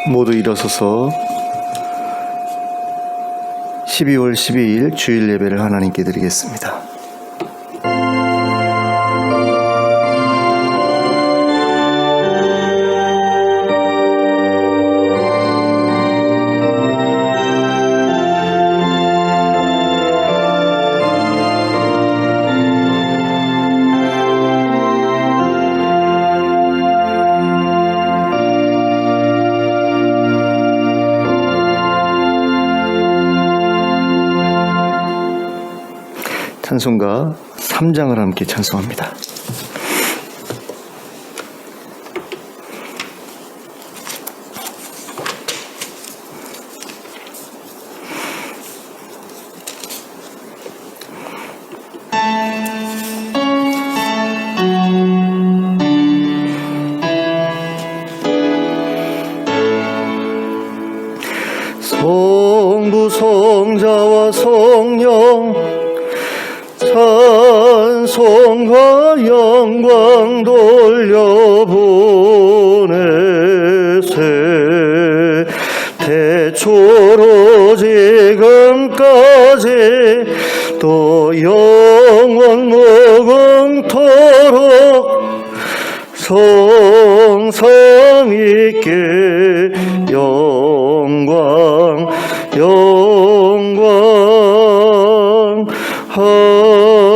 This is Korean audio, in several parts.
모두 일어서서 12월 12일 주일 예배를 하나님께 드리겠습니다. 찬송가 3장을 함께 찬송합니다. 성부 성자와 성령 찬송과 영광 돌려보내세 태초로 지금까지 또 영원 무궁토록 성삼 있게 영광 아멘.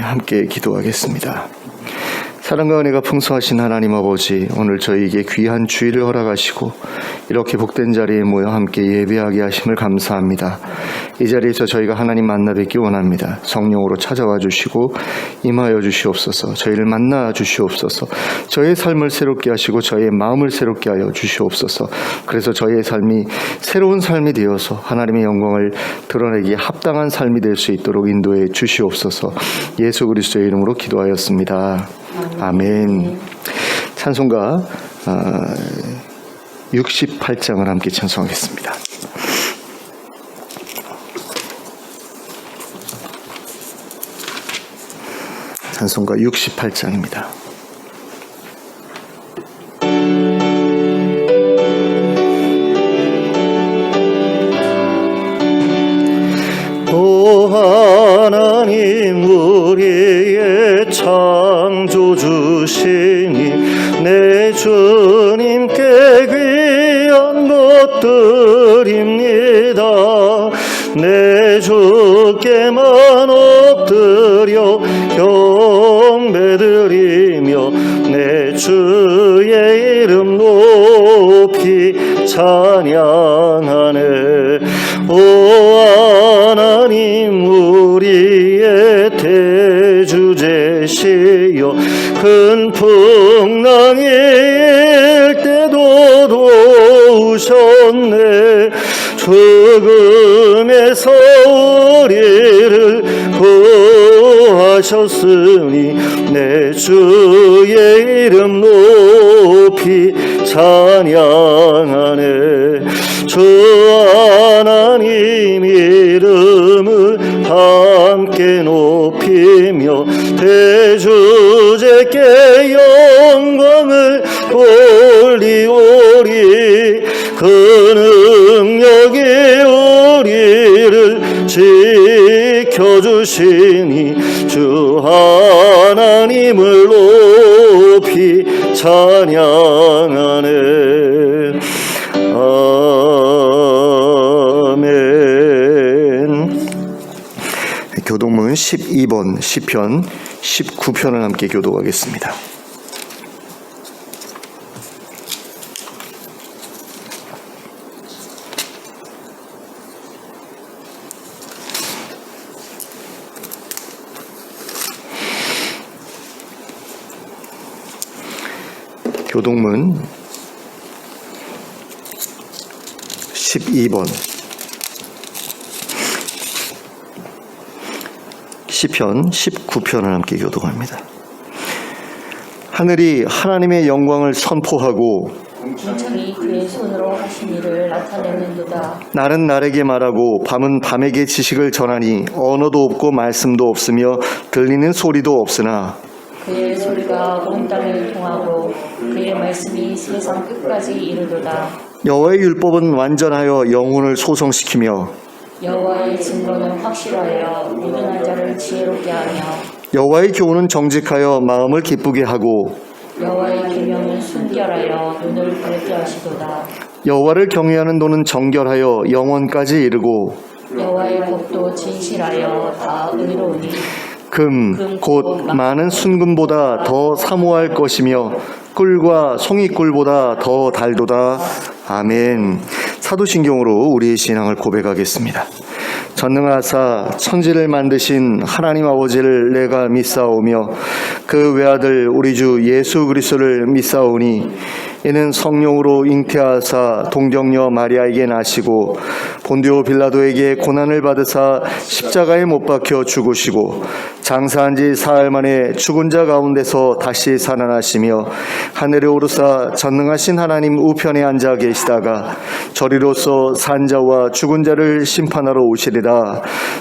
함께 기도하겠습니다. 사랑과 은혜가 풍성하신 하나님 아버지, 오늘 저희에게 귀한 주일을 허락하시고 이렇게 복된 자리에 모여 함께 예배하게 하심을 감사합니다. 이 자리에서 저희가 하나님 만나 뵙기 원합니다. 성령으로 찾아와 주시고 임하여 주시옵소서. 저희를 만나 주시옵소서. 저의 삶을 새롭게 하시고 저의 마음을 새롭게 하여 주시옵소서. 그래서 저의 삶이 새로운 삶이 되어서 하나님의 영광을 드러내기에 합당한 삶이 될 수 있도록 인도해 주시옵소서. 예수 그리스도의 이름으로 기도하였습니다. 아멘. 찬송가 68장을 함께 찬송하겠습니다. 찬송가 68장입니다. 오 하나님 우리의 창조주시니 내 주님께 귀한 것들입니다. 내 주께만 엎드려 경배드리며 내 주의 이름 높이 찬양하네. 오 하나님 우리의 대주제시여 큰 풍랑일 때도 도우셨네. 죽음에서 우리를 구하셨으니 내 주의 이름 높이 찬양하네. 주 하나님 이름을 함께 높이며 대주제께 영광을 돌리오리. 그 능력이 우리를 지켜주시니 주 하나님을 높이 찬양하네. 아멘. 교독문 12번 시편 19편을 함께 교독하겠습니다. 교독문 12번 시편 19편을 함께 교독합니다. 하늘이 하나님의 영광을 선포하고 공천이 그의 손으로 하신 일을 나타내는도다. 날은 날에게 말하고 밤은 밤에게 지식을 전하니 언어도 없고 말씀도 없으며 들리는 소리도 없으나 그의 소리가 온 땅을 통하고 그의 말씀이 세상 끝까지 이르도다. 여호와의 율법은 완전하여 영혼을 소성시키며 여호와의 증거는 확실하여 모든 자를 지혜롭게 하며 여호와의 교훈은 정직하여 마음을 기쁘게 하고 여호와의 계명은 순결하여 눈을 밝게 하시도다. 여호와를 경외하는 도는 정결하여 영원까지 이르고 여호와의 법도 진실하여 다 의로우니 금 곧 많은 순금보다 더 사모할 것이며 꿀과 송이꿀보다 더 달도다. 아멘. 사도신경으로 우리의 신앙을 고백하겠습니다. 전능하사 천지를 만드신 하나님 아버지를 내가 믿사오며 그 외아들 우리 주 예수 그리스도를 믿사오니 이는 성령으로 잉태하사 동정녀 마리아에게 나시고 본디오 빌라도에게 고난을 받으사 십자가에 못 박혀 죽으시고 장사한 지 사흘 만에 죽은 자 가운데서 다시 살아나시며 하늘에 오르사 전능하신 하나님 우편에 앉아 계시다가 저리로서 산자와 죽은 자를 심판하러 오시리라.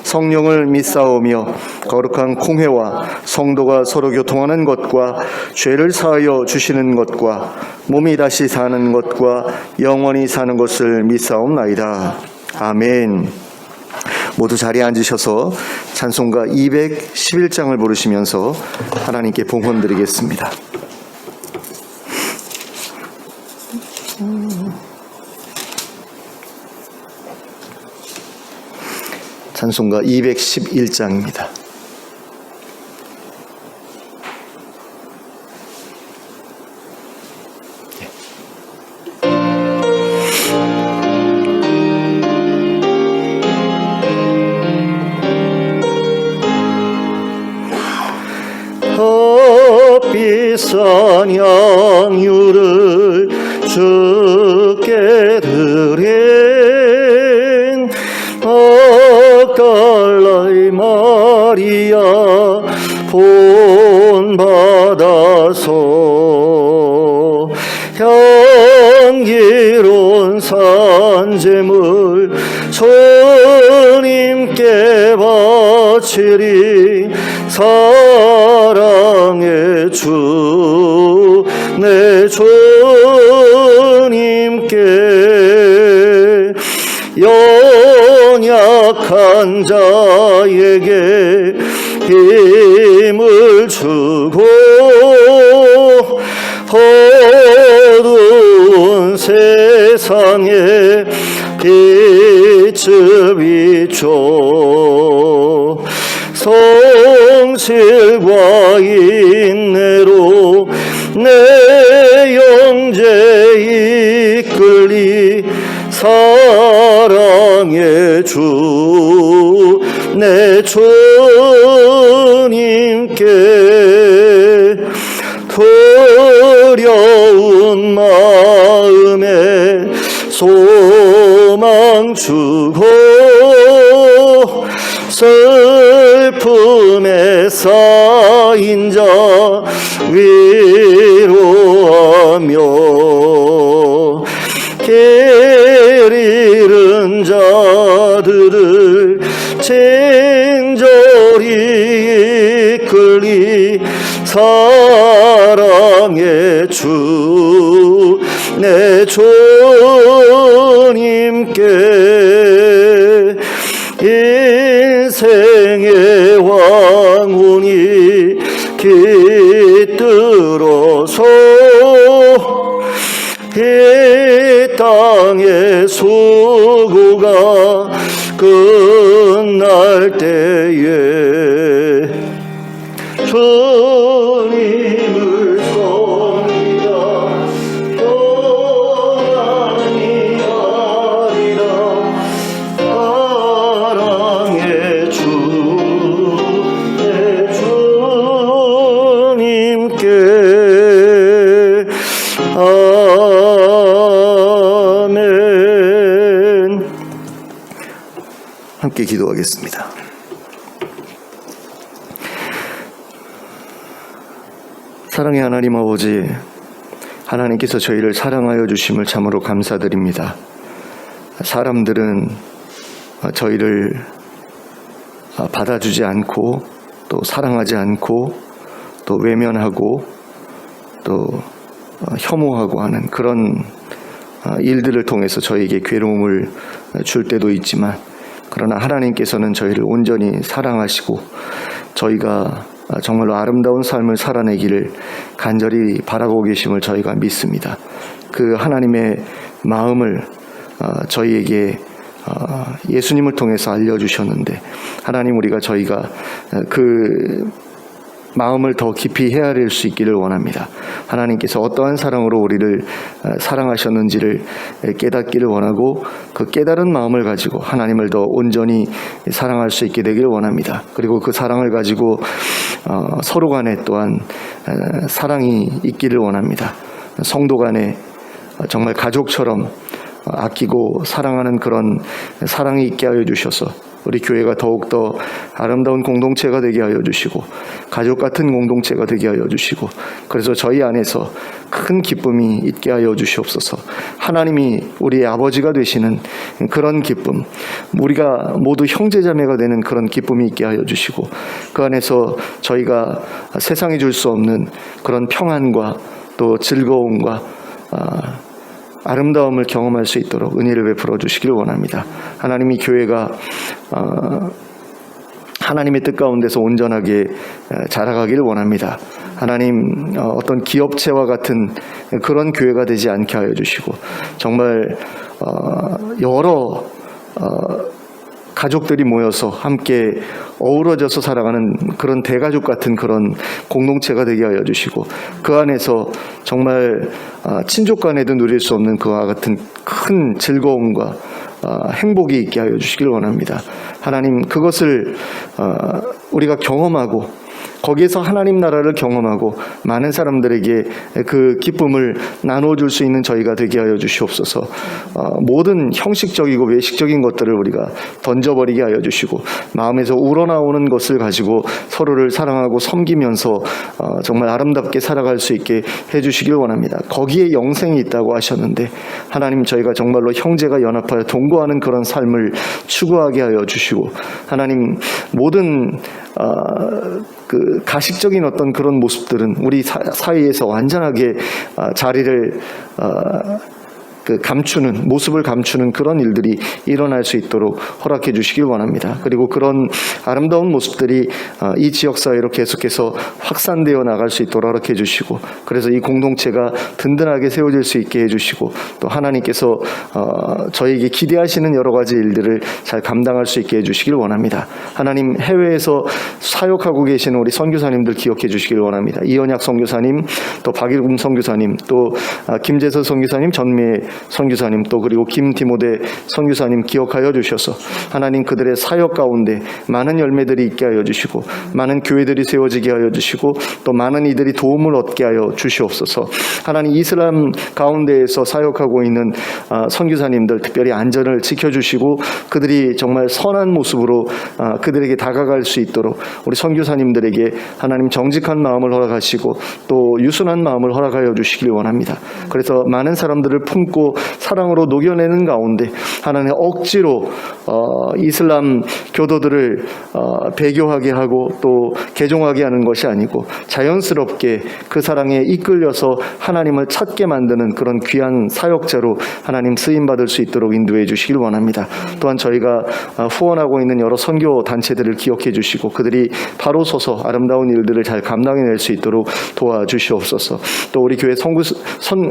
성령을 믿사오며 거룩한 공회와 성도가 서로 교통하는 것과 죄를 사하여 주시는 것과 몸이 다시 사는 것과 영원히 사는 것을 믿사옵나이다. 아멘. 모두 자리에 앉으셔서 찬송가 211장을 부르시면서 하나님께 봉헌 드리겠습니다. 찬송가 211장입니다. 비싼 양유를 주께 드린 막달라의 마리아 본받아서 향기로운 산제물 주님께 바치리. 사랑의 주 내 주님께 연약한 자에게 힘을 주고 어두운 세상에 빛을 비춰 성실과 인내로 내 영제 이끌리. 사랑의 주 내 주님께 두려운 마음에 소망 주고 슬픔에 쌓인 자 위로하며 길 잃은 자들을 친절히 이끌리. 사랑의 주 내 주님께 인생의 왕훈이 깃들어서 이 땅의 수고가 끝날 때에 주님을 섬기다 평안히 하리라. 사랑의 주 내 주님께 아멘. 함께 기도하겠습니다. 사랑의 하나님 아버지, 하나님께서 저희를 사랑하여 주심을 참으로 감사드립니다. 사람들은 저희를 받아주지 않고 또 사랑하지 않고 또 외면하고 또 혐오하고 하는 그런 일들을 통해서 저희에게 괴로움을 줄 때도 있지만, 그러나 하나님께서는 저희를 온전히 사랑하시고 저희가 정말로 아름다운 삶을 살아내기를 간절히 바라고 계심을 저희가 믿습니다. 그 하나님의 마음을 저희에게 예수님을 통해서 알려주셨는데, 하나님, 우리가 저희가 그 마음을 더 깊이 헤아릴 수 있기를 원합니다. 하나님께서 어떠한 사랑으로 우리를 사랑하셨는지를 깨닫기를 원하고, 그 깨달은 마음을 가지고 하나님을 더 온전히 사랑할 수 있게 되기를 원합니다. 그리고 그 사랑을 가지고 서로 간에 또한 사랑이 있기를 원합니다. 성도 간에 정말 가족처럼 아끼고 사랑하는 그런 사랑이 있게 하여 주셔서 우리 교회가 더욱더 아름다운 공동체가 되게 하여 주시고, 가족 같은 공동체가 되게 하여 주시고, 그래서 저희 안에서 큰 기쁨이 있게 하여 주시옵소서. 하나님이 우리의 아버지가 되시는 그런 기쁨, 우리가 모두 형제자매가 되는 그런 기쁨이 있게 하여 주시고, 그 안에서 저희가 세상이 줄 수 없는 그런 평안과 또 즐거움과 아름다움을 경험할 수 있도록 은혜를 베풀어 주시기를 원합니다. 하나님이 교회가 하나님의 뜻 가운데서 온전하게 자라가기를 원합니다. 하나님, 어떤 기업체와 같은 그런 교회가 되지 않게 하여 주시고, 정말 여러 가족들이 모여서 함께 어우러져서 살아가는 그런 대가족 같은 그런 공동체가 되게 하여 주시고, 그 안에서 정말 친족 간에도 누릴 수 없는 그와 같은 큰 즐거움과 행복이 있게 하여 주시길 원합니다. 하나님, 그것을 우리가 경험하고 거기에서 하나님 나라를 경험하고 많은 사람들에게 그 기쁨을 나눠줄 수 있는 저희가 되게 하여 주시옵소서. 모든 형식적이고 외식적인 것들을 우리가 던져버리게 하여 주시고, 마음에서 우러나오는 것을 가지고 서로를 사랑하고 섬기면서 정말 아름답게 살아갈 수 있게 해주시길 원합니다. 거기에 영생이 있다고 하셨는데, 하나님, 저희가 정말로 형제가 연합하여 동거하는 그런 삶을 추구하게 하여 주시고, 하나님, 모든 그 가식적인 어떤 그런 모습들은 우리 사이에서 완전하게 자리를 감추는, 모습을 감추는 그런 일들이 일어날 수 있도록 허락해 주시길 원합니다. 그리고 그런 아름다운 모습들이 이 지역사회로 계속해서 확산되어 나갈 수 있도록 허락해 주시고, 그래서 이 공동체가 든든하게 세워질 수 있게 해주시고, 또 하나님께서 저에게 기대하시는 여러 가지 일들을 잘 감당할 수 있게 해주시길 원합니다. 하나님, 해외에서 사역하고 계시는 우리 선교사님들 기억해 주시길 원합니다. 이언약 선교사님, 또 박일금 선교사님, 또 김재서 선교사님, 전미애 선교사님, 또 그리고 김디모데 선교사님 기억하여 주셔서 하나님, 그들의 사역 가운데 많은 열매들이 있게 하여 주시고, 많은 교회들이 세워지게 하여 주시고, 또 많은 이들이 도움을 얻게 하여 주시옵소서. 하나님, 이슬람 가운데에서 사역하고 있는 선교사님들 특별히 안전을 지켜주시고, 그들이 정말 선한 모습으로 그들에게 다가갈 수 있도록 우리 선교사님들에게 하나님 정직한 마음을 허락하시고 또 유순한 마음을 허락하여 주시길 원합니다. 그래서 많은 사람들을 품고 사랑으로 녹여내는 가운데 하나님, 억지로 이슬람 교도들을 배교하게 하고 또 개종하게 하는 것이 아니고 자연스럽게 그 사랑에 이끌려서 하나님을 찾게 만드는 그런 귀한 사역자로 하나님 쓰임받을 수 있도록 인도해 주시길 원합니다. 또한 저희가 후원하고 있는 여러 선교 단체들을 기억해 주시고, 그들이 바로 서서 아름다운 일들을 잘 감당해낼 수 있도록 도와주시옵소서. 또 우리 교회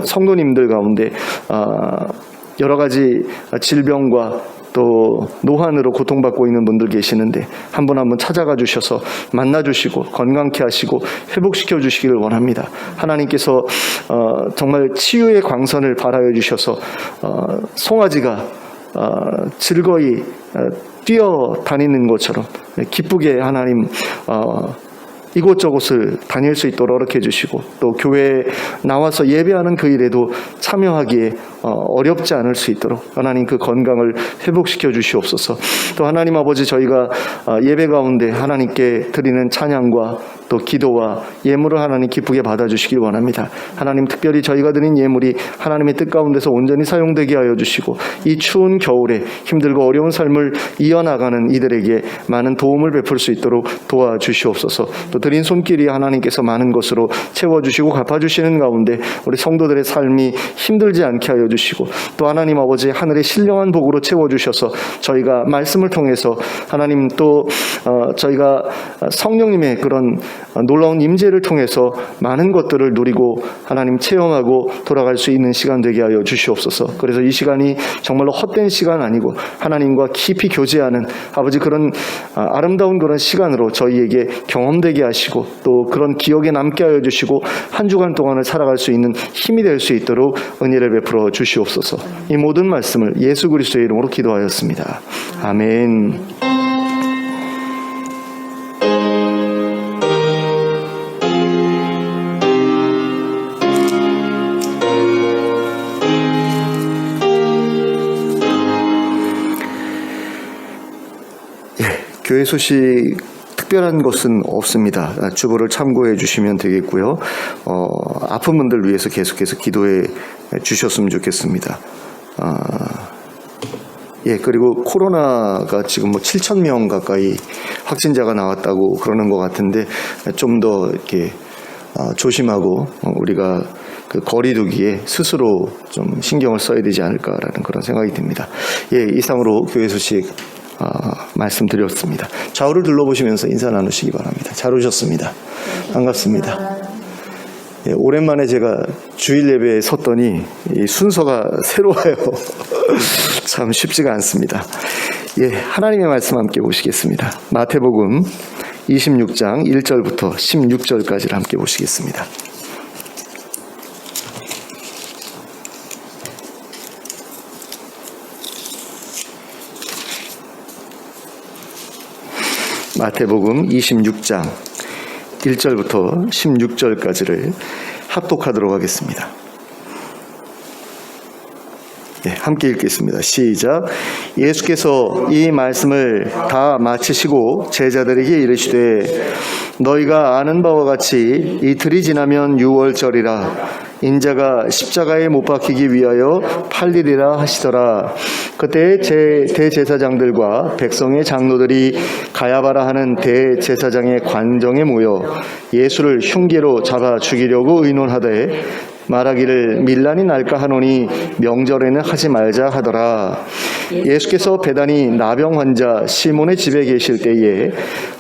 성도님들 가운데 여러 가지 질병과 또 노환으로 고통받고 있는 분들 계시는데 한 분 한 분 찾아가 주셔서 만나주시고 건강케 하시고 회복시켜 주시기를 원합니다. 하나님께서 정말 치유의 광선을 발하여 주셔서 송아지가 즐거이 뛰어다니는 것처럼 기쁘게 하나님 이곳저곳을 다닐 수 있도록 허락해 주시고, 또 교회에 나와서 예배하는 그 일에도 참여하기에 어렵지 않을 수 있도록 하나님 그 건강을 회복시켜 주시옵소서. 또 하나님 아버지, 저희가 예배 가운데 하나님께 드리는 찬양과 또 기도와 예물을 하나님 기쁘게 받아주시길 원합니다. 하나님, 특별히 저희가 드린 예물이 하나님의 뜻 가운데서 온전히 사용되게 하여 주시고 이 추운 겨울에 힘들고 어려운 삶을 이어나가는 이들에게 많은 도움을 베풀 수 있도록 도와주시옵소서. 또 드린 손길이 하나님께서 많은 것으로 채워주시고 갚아주시는 가운데 우리 성도들의 삶이 힘들지 않게 하여 주시고, 또 하나님 아버지 하늘의 신령한 복으로 채워주셔서 저희가 말씀을 통해서 하나님, 또 저희가 성령님의 그런 놀라운 임재를 통해서 많은 것들을 누리고 하나님 체험하고 돌아갈 수 있는 시간 되게 하여 주시옵소서. 그래서 이 시간이 정말로 헛된 시간 아니고 하나님과 깊이 교제하는 아버지 그런 아름다운 그런 시간으로 저희에게 경험되게 하시고, 또 그런 기억에 남게 하여 주시고 한 주간 동안을 살아갈 수 있는 힘이 될 수 있도록 은혜를 베풀어 주시옵소서. 이 모든 말씀을 예수 그리스도의 이름으로 기도하였습니다. 아멘. 교회 소식 특별한 것은 없습니다. 주보를 참고해 주시면 되겠고요. 아픈 분들 위해서 계속해서 기도해 주셨으면 좋겠습니다. 그리고 코로나가 지금 7,000명 가까이 확진자가 나왔다고 그러는 것 같은데, 좀 더 이렇게 조심하고 우리가 그 거리두기에 스스로 좀 신경을 써야 되지 않을까라는 그런 생각이 듭니다. 이상으로 교회 소식 말씀드렸습니다. 좌우를 둘러보시면서 인사 나누시기 바랍니다. 잘 오셨습니다. 반갑습니다. 오랜만에 제가 주일 예배에 섰더니 이 순서가 새로워요. 참 쉽지가 않습니다. 하나님의 말씀 함께 보시겠습니다. 마태복음 26장 1절부터 16절까지를 함께 보시겠습니다. 마태복음 26장 1절부터 16절까지를 합독하도록 하겠습니다. 함께 읽겠습니다. 시작. 예수께서 이 말씀을 다 마치시고 제자들에게 이르시되, 너희가 아는 바와 같이 이틀이 지나면 유월절이라 인자가 십자가에 못 박히기 위하여 팔리리라 하시더라. 그때 대제사장들과 백성의 장로들이 가야바라 하는 대제사장의 관정에 모여 예수를 흉계로 잡아 죽이려고 의논하되 말하기를 밀란이 날까 하노니 명절에는 하지 말자 하더라. 예수께서 베다니 나병 환자 시몬의 집에 계실 때에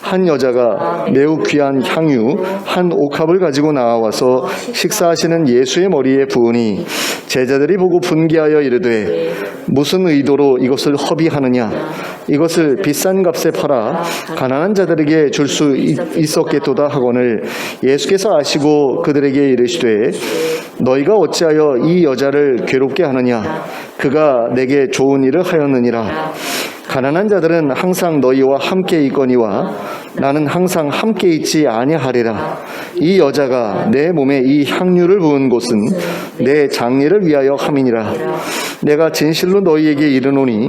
한 여자가 매우 귀한 향유 한 옥합을 가지고 나와서 식사하시는 예수의 머리에 부으니 제자들이 보고 분개하여 이르되, 무슨 의도로 이것을 허비하느냐? 이것을 비싼 값에 팔아 가난한 자들에게 줄 수 있었겠도다 하거늘, 예수께서 아시고 그들에게 이르시되, 너희가 어찌하여 이 여자를 괴롭게 하느냐? 그가 내게 좋은 일을 하였느니라. 가난한 자들은 항상 너희와 함께 있거니와 나는 항상 함께 있지 아니하리라. 이 여자가 내 몸에 이 향유를 부은 곳은 내 장례를 위하여 함이니라. 내가 진실로 너희에게 이르노니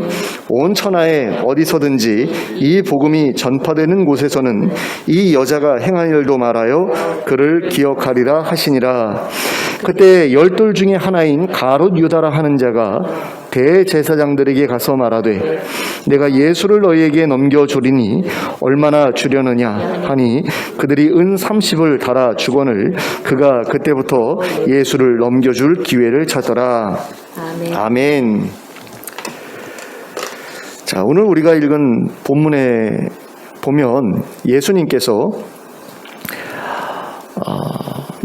온 천하에 어디서든지 이 복음이 전파되는 곳에서는 이 여자가 행한 일도 말하여 그를 기억하리라 하시니라. 그때 12 중에 하나인 가롯 유다라 하는 자가 대제사장들에게 가서 말하되, 내가 예수를 너희에게 넘겨주리니 얼마나 주려느냐 하니 그들이 은 30을 달아 주거늘 그가 그때부터 예수를 넘겨줄 기회를 찾더라. 아멘. 아멘. 자, 오늘 우리가 읽은 본문에 보면 예수님께서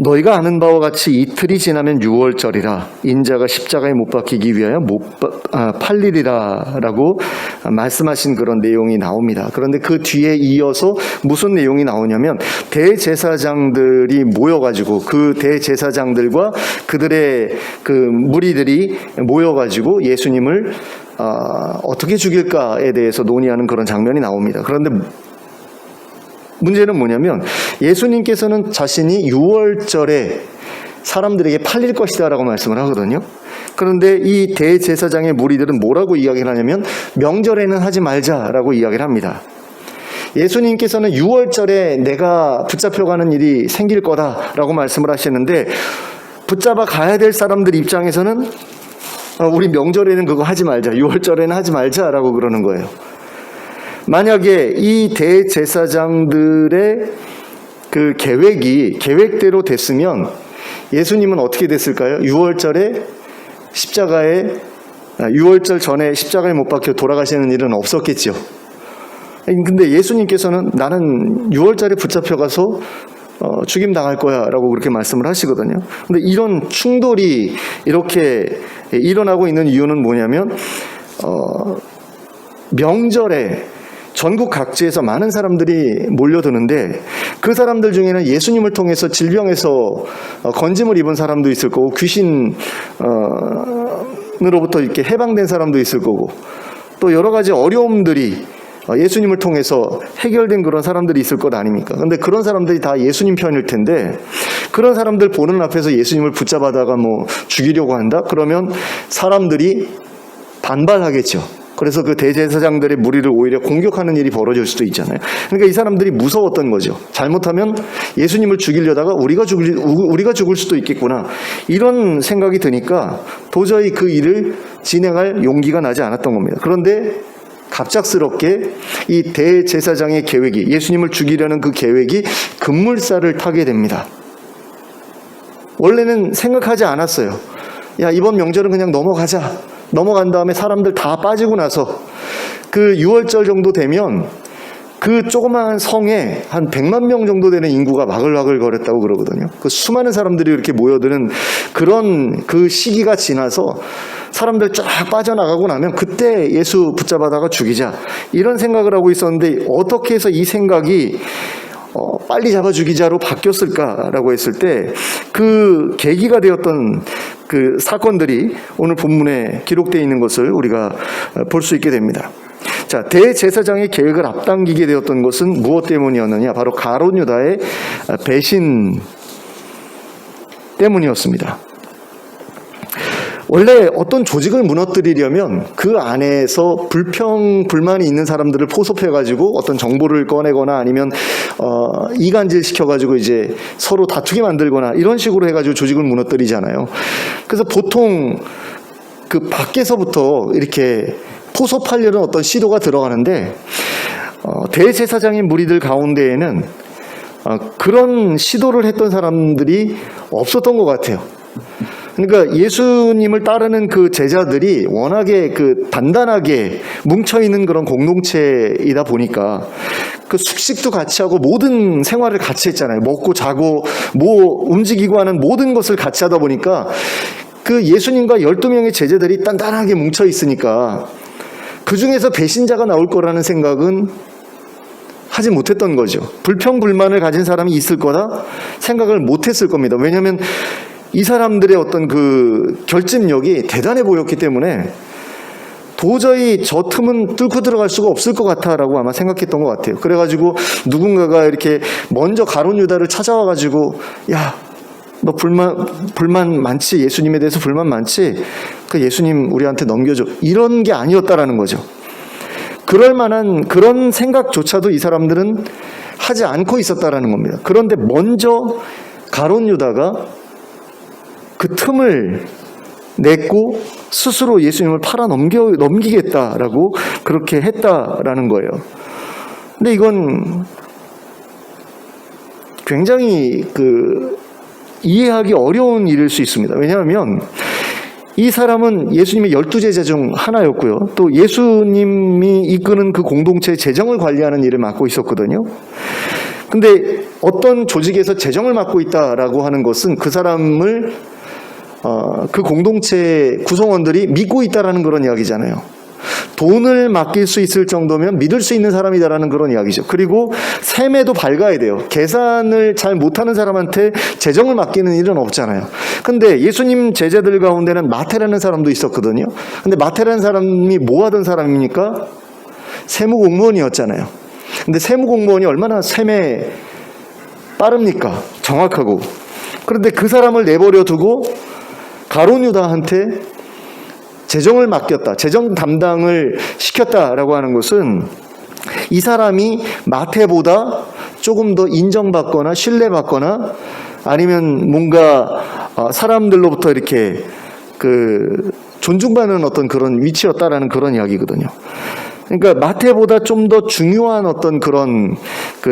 너희가 아는 바와 같이 이틀이 지나면 유월절이라 인자가 십자가에 못 박히기 위하여 팔리리라 라고 말씀하신 그런 내용이 나옵니다. 그런데 그 뒤에 이어서 무슨 내용이 나오냐면, 대제사장들이 모여가지고 그 대제사장들과 그들의 그 무리들이 모여가지고 예수님을 어떻게 죽일까에 대해서 논의하는 그런 장면이 나옵니다. 그런데 문제는 뭐냐면, 예수님께서는 자신이 유월절에 사람들에게 팔릴 것이다 라고 말씀을 하거든요. 그런데 이 대제사장의 무리들은 뭐라고 이야기를 하냐면, 명절에는 하지 말자라고 이야기를 합니다. 예수님께서는 6월절에 내가 붙잡혀가는 일이 생길 거다라고 말씀을 하시는데, 붙잡아 가야 될 사람들 입장에서는 우리 명절에는 그거 하지 말자, 6월절에는 하지 말자라고 그러는 거예요. 만약에 이 대제사장들의 그 계획대로 됐으면 예수님은 어떻게 됐을까요? 6월절에 6월절 전에 십자가에 못 박혀 돌아가시는 일은 없었겠죠. 근데 예수님께서는 나는 6월절에 붙잡혀가서 죽임 당할 거야 라고 그렇게 말씀을 하시거든요. 근데 이런 충돌이 이렇게 일어나고 있는 이유는 뭐냐면, 명절에 전국 각지에서 많은 사람들이 몰려드는데, 그 사람들 중에는 예수님을 통해서 질병에서 건짐을 입은 사람도 있을 거고, 귀신으로부터 이렇게 해방된 사람도 있을 거고, 또 여러 가지 어려움들이 예수님을 통해서 해결된 그런 사람들이 있을 것 아닙니까? 근데 그런 사람들이 다 예수님 편일 텐데, 그런 사람들 보는 앞에서 예수님을 붙잡아다가 죽이려고 한다? 그러면 사람들이 반발하겠죠. 그래서 그 대제사장들의 무리를 오히려 공격하는 일이 벌어질 수도 있잖아요. 그러니까 이 사람들이 무서웠던 거죠. 잘못하면 예수님을 죽이려다가 우리가 죽을 수도 있겠구나, 이런 생각이 드니까 도저히 그 일을 진행할 용기가 나지 않았던 겁니다. 그런데 갑작스럽게 이 대제사장의 계획이, 예수님을 죽이려는 그 계획이 급물살을 타게 됩니다. 원래는 생각하지 않았어요. 야, 이번 명절은 그냥 넘어간 다음에 사람들 다 빠지고 나서 그 6월절 정도 되면 그 조그마한 성에 한 100만 명 정도 되는 인구가 와글와글 거렸다고 그러거든요. 그 수많은 사람들이 이렇게 모여드는 그런 그 시기가 지나서 사람들 쫙 빠져나가고 나면 그때 예수 붙잡아다가 죽이자, 이런 생각을 하고 있었는데, 어떻게 해서 이 생각이 빨리 잡아 죽이자로 바뀌었을까라고 했을 때, 그 계기가 되었던 그 사건들이 오늘 본문에 기록되어 있는 것을 우리가 볼 수 있게 됩니다. 자, 대제사장의 계획을 앞당기게 되었던 것은 무엇 때문이었느냐? 바로 가룟 유다의 배신 때문이었습니다. 원래 어떤 조직을 무너뜨리려면 그 안에서 불만이 있는 사람들을 포섭해가지고 어떤 정보를 꺼내거나 아니면 이간질 시켜가지고 이제 서로 다투게 만들거나 이런 식으로 해가지고 조직을 무너뜨리잖아요. 그래서 보통 그 밖에서부터 이렇게 포섭하려는 어떤 시도가 들어가는데, 대제사장의 무리들 가운데에는 그런 시도를 했던 사람들이 없었던 것 같아요. 그러니까 예수님을 따르는 그 제자들이 워낙에 그 단단하게 뭉쳐있는 그런 공동체이다 보니까 그 숙식도 같이 하고 모든 생활을 같이 했잖아요. 먹고 자고 움직이고 하는 모든 것을 같이 하다 보니까 그 예수님과 12명의 제자들이 단단하게 뭉쳐있으니까 그 중에서 배신자가 나올 거라는 생각은 하지 못했던 거죠. 불평불만을 가진 사람이 있을 거다 생각을 못했을 겁니다. 왜냐하면 이 사람들의 어떤 그 결집력이 대단해 보였기 때문에 도저히 저 틈은 뚫고 들어갈 수가 없을 것 같아라고 아마 생각했던 것 같아요. 그래가지고 누군가가 이렇게 먼저 가룟 유다를 찾아와가지고, 야, 너 불만 많지? 예수님에 대해서 불만 많지? 그 예수님 우리한테 넘겨줘. 이런 게 아니었다라는 거죠. 그럴 만한 그런 생각조차도 이 사람들은 하지 않고 있었다라는 겁니다. 그런데 먼저 가룟 유다가 그 틈을 냈고 스스로 예수님을 팔아 넘기겠다라고 그렇게 했다라는 거예요. 근데 이건 굉장히 이해하기 어려운 일일 수 있습니다. 왜냐하면 이 사람은 예수님의 12제자 중 하나였고요. 또 예수님이 이끄는 그 공동체의 재정을 관리하는 일을 맡고 있었거든요. 근데 어떤 조직에서 재정을 맡고 있다라고 하는 것은 그 사람을 그 공동체 구성원들이 믿고 있다라는 그런 이야기잖아요. 돈을 맡길 수 있을 정도면 믿을 수 있는 사람이다라는 그런 이야기죠. 그리고 셈에도 밝아야 돼요. 계산을 잘 못하는 사람한테 재정을 맡기는 일은 없잖아요. 근데 예수님 제자들 가운데는 마태라는 사람도 있었거든요. 근데 마태라는 사람이 뭐 하던 사람입니까? 세무공무원이었잖아요. 근데 세무공무원이 얼마나 셈에 빠릅니까? 정확하고. 그런데 그 사람을 내버려 두고 가룟 유다한테 재정을 맡겼다, 재정 담당을 시켰다라고 하는 것은 이 사람이 마태보다 조금 더 인정받거나 신뢰받거나 아니면 뭔가 사람들로부터 이렇게 존중받는 어떤 그런 위치였다라는 그런 이야기거든요. 그러니까 마태보다 좀 더 중요한 어떤 그런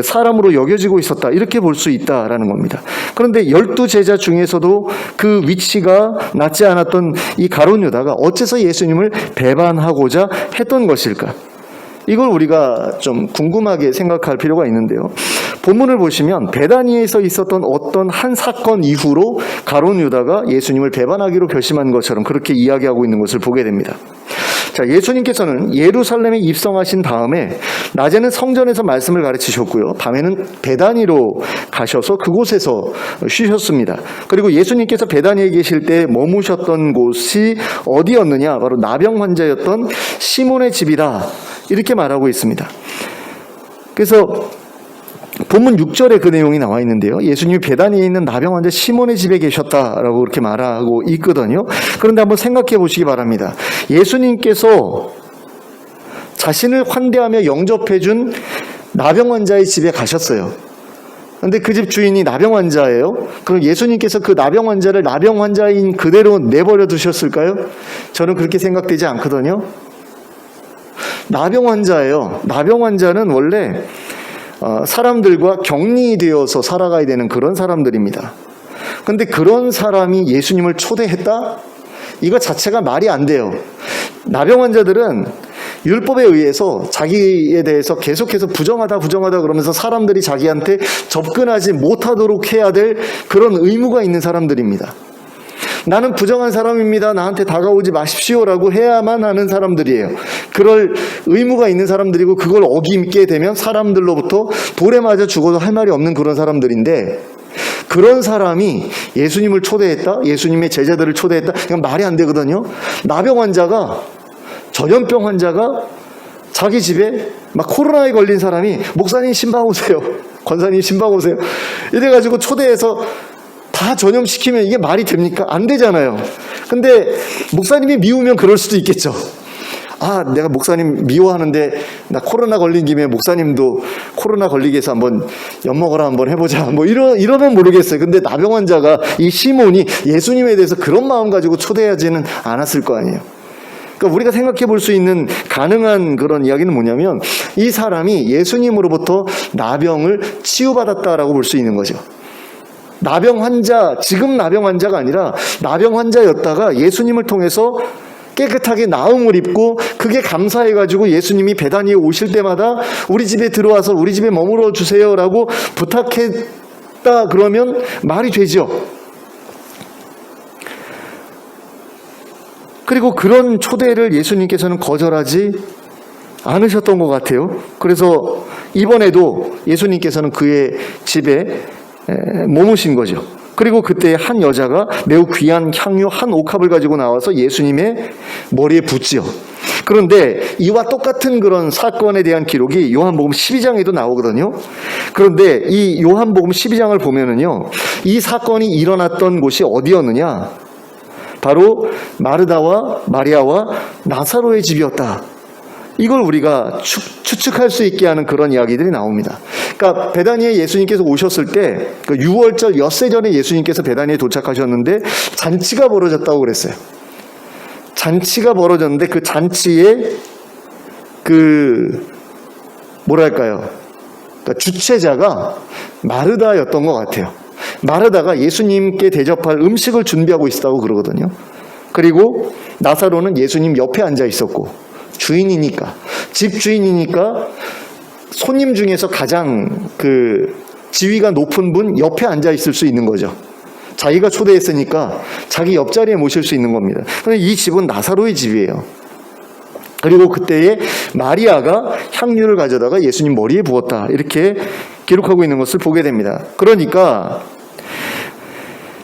사람으로 여겨지고 있었다, 이렇게 볼 수 있다라는 겁니다. 그런데 12제자 중에서도 그 위치가 낮지 않았던 이 가룟 유다가 어째서 예수님을 배반하고자 했던 것일까? 이걸 우리가 좀 궁금하게 생각할 필요가 있는데요. 본문을 보시면 베다니에서 있었던 어떤 한 사건 이후로 가룟 유다가 예수님을 배반하기로 결심한 것처럼 그렇게 이야기하고 있는 것을 보게 됩니다. 자, 예수님께서는 예루살렘에 입성하신 다음에 낮에는 성전에서 말씀을 가르치셨고요, 밤에는 베다니로 가셔서 그곳에서 쉬셨습니다. 그리고 예수님께서 베다니에 계실 때 머무셨던 곳이 어디였느냐? 바로 나병 환자였던 시몬의 집이다, 이렇게 말하고 있습니다. 그래서 본문 6절에 그 내용이 나와 있는데요. 예수님이 베다니에 있는 나병 환자 시몬의 집에 계셨다라고 그렇게 말하고 있거든요. 그런데 한번 생각해 보시기 바랍니다. 예수님께서 자신을 환대하며 영접해 준 나병 환자의 집에 가셨어요. 그런데 그 집 주인이 나병 환자예요. 그럼 예수님께서 그 나병 환자를 나병 환자인 그대로 내버려 두셨을까요? 저는 그렇게 생각되지 않거든요. 나병 환자예요. 나병 환자는 원래 사람들과 격리되어서 살아가야 되는 그런 사람들입니다. 그런데 그런 사람이 예수님을 초대했다? 이거 자체가 말이 안 돼요. 나병 환자들은 율법에 의해서 자기에 대해서 계속해서 부정하다 그러면서 사람들이 자기한테 접근하지 못하도록 해야 될 그런 의무가 있는 사람들입니다. 나는 부정한 사람입니다, 나한테 다가오지 마십시오라고 해야만 하는 사람들이에요. 그럴 의무가 있는 사람들이고, 그걸 어기게 되면 사람들로부터 돌에 맞아 죽어도 할 말이 없는 그런 사람들인데, 그런 사람이 예수님을 초대했다? 예수님의 제자들을 초대했다? 이건 말이 안 되거든요. 나병 환자가, 전염병 환자가 자기 집에 막 코로나에 걸린 사람이 목사님 신방 오세요, 권사님 신방 오세요, 이래가지고 초대해서 다 전염시키면 이게 말이 됩니까? 안 되잖아요. 근데 목사님이 미우면 그럴 수도 있겠죠. 아, 내가 목사님 미워하는데 나 코로나 걸린 김에 목사님도 코로나 걸리게 해서 한번 엿먹으라 한번 해보자, 뭐 이러면 모르겠어요. 근데 나병 환자가, 이 시몬이 예수님에 대해서 그런 마음 가지고 초대하지는 않았을 거 아니에요. 그러니까 우리가 생각해 볼 수 있는 가능한 그런 이야기는 뭐냐면, 이 사람이 예수님으로부터 나병을 치유받았다라고 볼 수 있는 거죠. 나병 환자, 지금 나병 환자가 아니라 나병 환자였다가 예수님을 통해서 깨끗하게 나음을 입고, 그게 감사해가지고 예수님이 베다니에 오실 때마다 우리 집에 들어와서 우리 집에 머물러 주세요라고 부탁했다 그러면 말이 되죠. 그리고 그런 초대를 예수님께서는 거절하지 않으셨던 것 같아요. 그래서 이번에도 예수님께서는 그의 집에 머무신 거죠. 그리고 그때 한 여자가 매우 귀한 향유 한 옥합을 가지고 나와서 예수님의 머리에 붓지요. 그런데 이와 똑같은 그런 사건에 대한 기록이 요한복음 12장에도 나오거든요. 그런데 이 요한복음 12장을 보면은요, 이 사건이 일어났던 곳이 어디였느냐? 바로 마르다와 마리아와 나사로의 집이었다. 이걸 우리가 추측할 수 있게 하는 그런 이야기들이 나옵니다. 그러니까 베다니에 예수님께서 오셨을 때, 그 6월절 엿새 전에 예수님께서 베다니에 도착하셨는데 잔치가 벌어졌다고 그랬어요. 잔치가 벌어졌는데 그 잔치에 그러니까 주최자가 마르다였던 것 같아요. 마르다가 예수님께 대접할 음식을 준비하고 있었다고 그러거든요. 그리고 나사로는 예수님 옆에 앉아 있었고, 주인이니까, 집 주인이니까 손님 중에서 가장 지위가 높은 분 옆에 앉아 있을 수 있는 거죠. 자기가 초대했으니까 자기 옆자리에 모실 수 있는 겁니다. 그런데 이 집은 나사로의 집이에요. 그리고 그때에 마리아가 향유를 가져다가 예수님 머리에 부었다, 이렇게 기록하고 있는 것을 보게 됩니다. 그러니까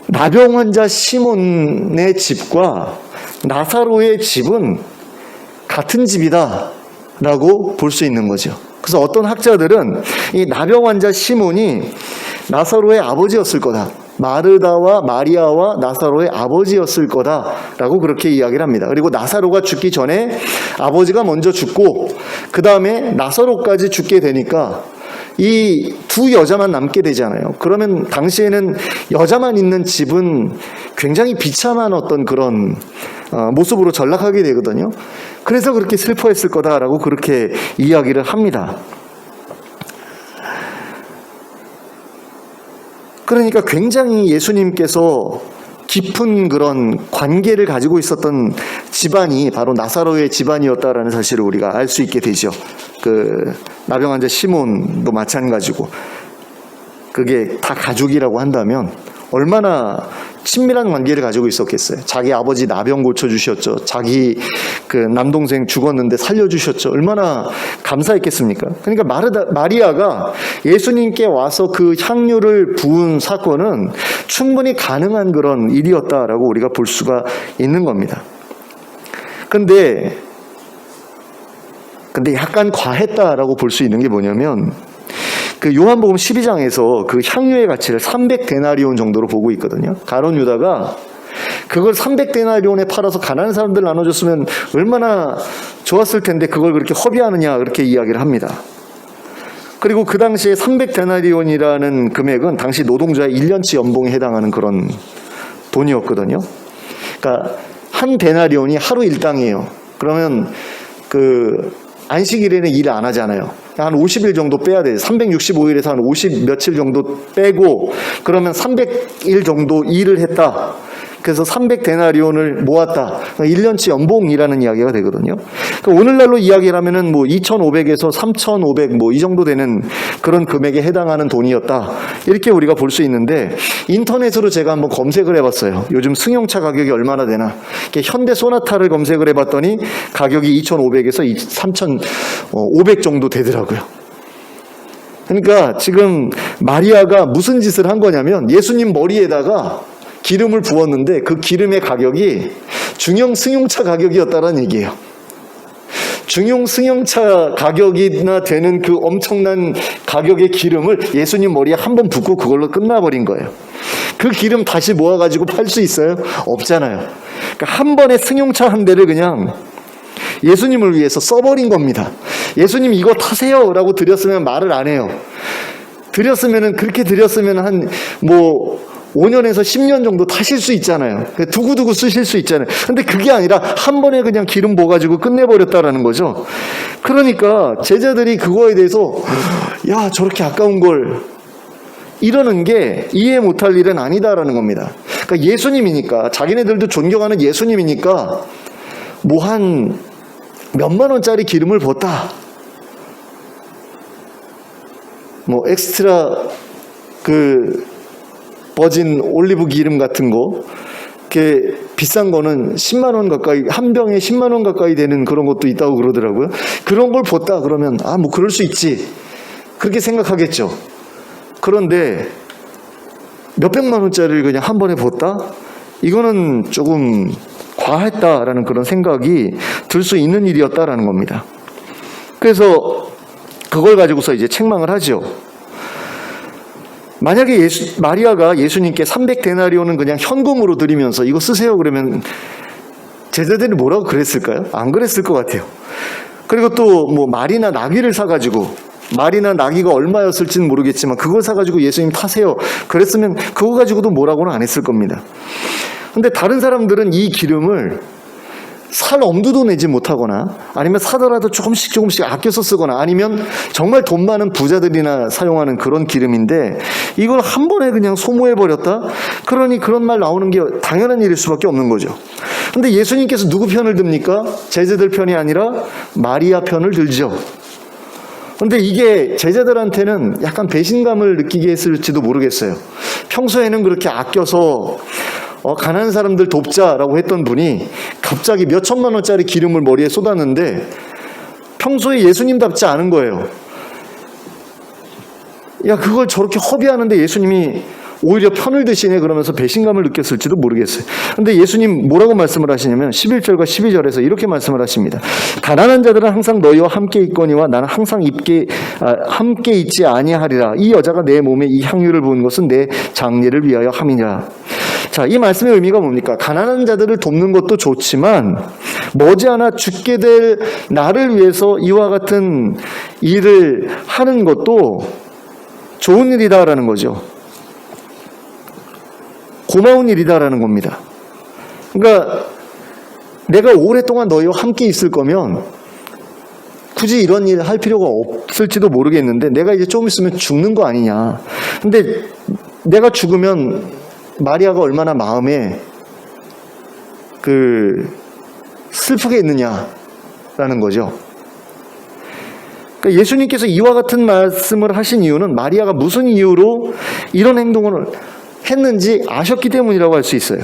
나병 환자 시몬의 집과 나사로의 집은 같은 집이다 라고 볼 수 있는 거죠. 그래서 어떤 학자들은 이 나병 환자 시몬이 나사로의 아버지였을 거다, 마르다와 마리아와 나사로의 아버지였을 거다라고 그렇게 이야기를 합니다. 그리고 나사로가 죽기 전에 아버지가 먼저 죽고 그 다음에 나사로까지 죽게 되니까 이 두 여자만 남게 되잖아요. 그러면 당시에는 여자만 있는 집은 굉장히 비참한 어떤 그런 모습으로 전락하게 되거든요. 그래서 그렇게 슬퍼했을 거다라고 그렇게 이야기를 합니다. 그러니까 굉장히 예수님께서 깊은 그런 관계를 가지고 있었던 집안이 바로 나사로의 집안이었다라는 사실을 우리가 알 수 있게 되죠. 그 나병 환자 시몬도 마찬가지고 그게 다 가족이라고 한다면 얼마나 친밀한 관계를 가지고 있었겠어요. 자기 아버지 나병 고쳐주셨죠. 자기 그 남동생 죽었는데 살려주셨죠. 얼마나 감사했겠습니까? 그러니까 마리아가 예수님께 와서 그 향유를 부은 사건은 충분히 가능한 그런 일이었다라고 우리가 볼 수가 있는 겁니다. 근데 약간 과했다라고 볼 수 있는 게 뭐냐면 그 요한복음 12장에서 그 향유의 가치를 300데나리온 정도로 보고 있거든요. 가룟 유다가 그걸 300데나리온에 팔아서 가난한 사람들 나눠줬으면 얼마나 좋았을 텐데 그걸 그렇게 허비하느냐 그렇게 이야기를 합니다. 그리고 그 당시에 300데나리온이라는 금액은 당시 노동자의 1년치 연봉에 해당하는 그런 돈이었거든요. 그러니까 한 데나리온이 하루 일당이에요. 그러면 그 안식일에는 일을 안 하잖아요. 한 50일 정도 빼야 돼요. 365일에서 한 50 며칠 정도 빼고 그러면 300일 정도 일을 했다. 그래서 300데나리온을 모았다. 1년치 연봉이라는 이야기가 되거든요. 그러니까 오늘날로 이야기를 하면은 뭐 2,500에서 3,500 뭐 이 정도 되는 그런 금액에 해당하는 돈이었다. 이렇게 우리가 볼 수 있는데 인터넷으로 제가 한번 검색을 해봤어요. 요즘 승용차 가격이 얼마나 되나. 현대 소나타를 검색을 해봤더니 가격이 2,500에서 3,500 정도 되더라고요. 그러니까 지금 마리아가 무슨 짓을 한 거냐면 예수님 머리에다가 기름을 부었는데 그 기름의 가격이 중형 승용차 가격이었다는 얘기예요. 중형 승용차 가격이나 되는 그 엄청난 가격의 기름을 예수님 머리에 한 번 붓고 그걸로 끝나버린 거예요. 그 기름 다시 모아가지고 팔 수 있어요? 없잖아요. 그러니까 한 번에 승용차 한 대를 그냥 예수님을 위해서 써버린 겁니다. 예수님 이거 타세요 라고 드렸으면 말을 안 해요. 그렇게 드렸으면 한 5년에서 10년 정도 타실 수 있잖아요. 두고두고 쓰실 수 있잖아요. 근데 그게 아니라 한 번에 그냥 기름 부어가지고 끝내버렸다라는 거죠. 그러니까 제자들이 그거에 대해서 야 저렇게 아까운 걸 이러는 게 이해 못할 일은 아니다라는 겁니다. 그러니까 예수님이니까 자기네들도 존경하는 예수님이니까 뭐 한 몇만 원짜리 기름을 붓다. 뭐 엑스트라 버진 올리브 기름 같은 거, 이렇게 비싼 거는 10만 원 가까이, 한 병에 10만 원 가까이 되는 그런 것도 있다고 그러더라고요. 그런 걸 붓다 그러면 뭐 그럴 수 있지. 그렇게 생각하겠죠. 그런데 몇백만 원짜리를 그냥 한 번에 붓다? 이거는 조금 과했다라는 그런 생각이 들 수 있는 일이었다라는 겁니다. 그래서 그걸 가지고서 이제 책망을 하죠. 만약에 마리아가 예수님께 300데나리온은 그냥 현금으로 드리면서 이거 쓰세요 그러면 제자들이 뭐라고 그랬을까요? 안 그랬을 것 같아요. 그리고 또 뭐 말이나 나귀를 사가지고 말이나 나귀가 얼마였을지는 모르겠지만 그걸 사가지고 예수님 타세요 그랬으면 그거 가지고도 뭐라고는 안 했을 겁니다. 근데 다른 사람들은 이 기름을 살 엄두도 내지 못하거나 아니면 사더라도 조금씩 아껴서 쓰거나 아니면 정말 돈 많은 부자들이나 사용하는 그런 기름인데 이걸 한 번에 그냥 소모해버렸다? 그러니 그런 말 나오는 게 당연한 일일 수밖에 없는 거죠. 근데 예수님께서 누구 편을 듭니까? 제자들 편이 아니라 마리아 편을 들죠. 근데 이게 제자들한테는 약간 배신감을 느끼게 했을지도 모르겠어요. 평소에는 그렇게 아껴서 가난한 사람들 돕자라고 했던 분이 갑자기 몇 천만 원짜리 기름을 머리에 쏟았는데 평소에 예수님답지 않은 거예요. 야 그걸 저렇게 허비하는데 예수님이 오히려 편을 드시네 그러면서 배신감을 느꼈을지도 모르겠어요. 근데 예수님 뭐라고 말씀을 하시냐면 11절과 12절에서 이렇게 말씀을 하십니다. 가난한 자들은 항상 너희와 함께 있거니와 나는 항상 함께 있지 아니하리라. 이 여자가 내 몸에 이 향유를 부은 것은 내 장례를 위하여 함이냐. 자, 이 말씀의 의미가 뭡니까? 가난한 자들을 돕는 것도 좋지만 머지않아 죽게 될 나를 위해서 이와 같은 일을 하는 것도 좋은 일이다라는 거죠. 고마운 일이다라는 겁니다. 그러니까 내가 오랫동안 너희와 함께 있을 거면 굳이 이런 일 할 필요가 없을지도 모르겠는데 내가 이제 좀 있으면 죽는 거 아니냐. 근데 내가 죽으면 마리아가 얼마나 마음에 슬프겠느냐라는 거죠. 그러니까 예수님께서 이와 같은 말씀을 하신 이유는 마리아가 무슨 이유로 이런 행동을 했는지 아셨기 때문이라고 할 수 있어요.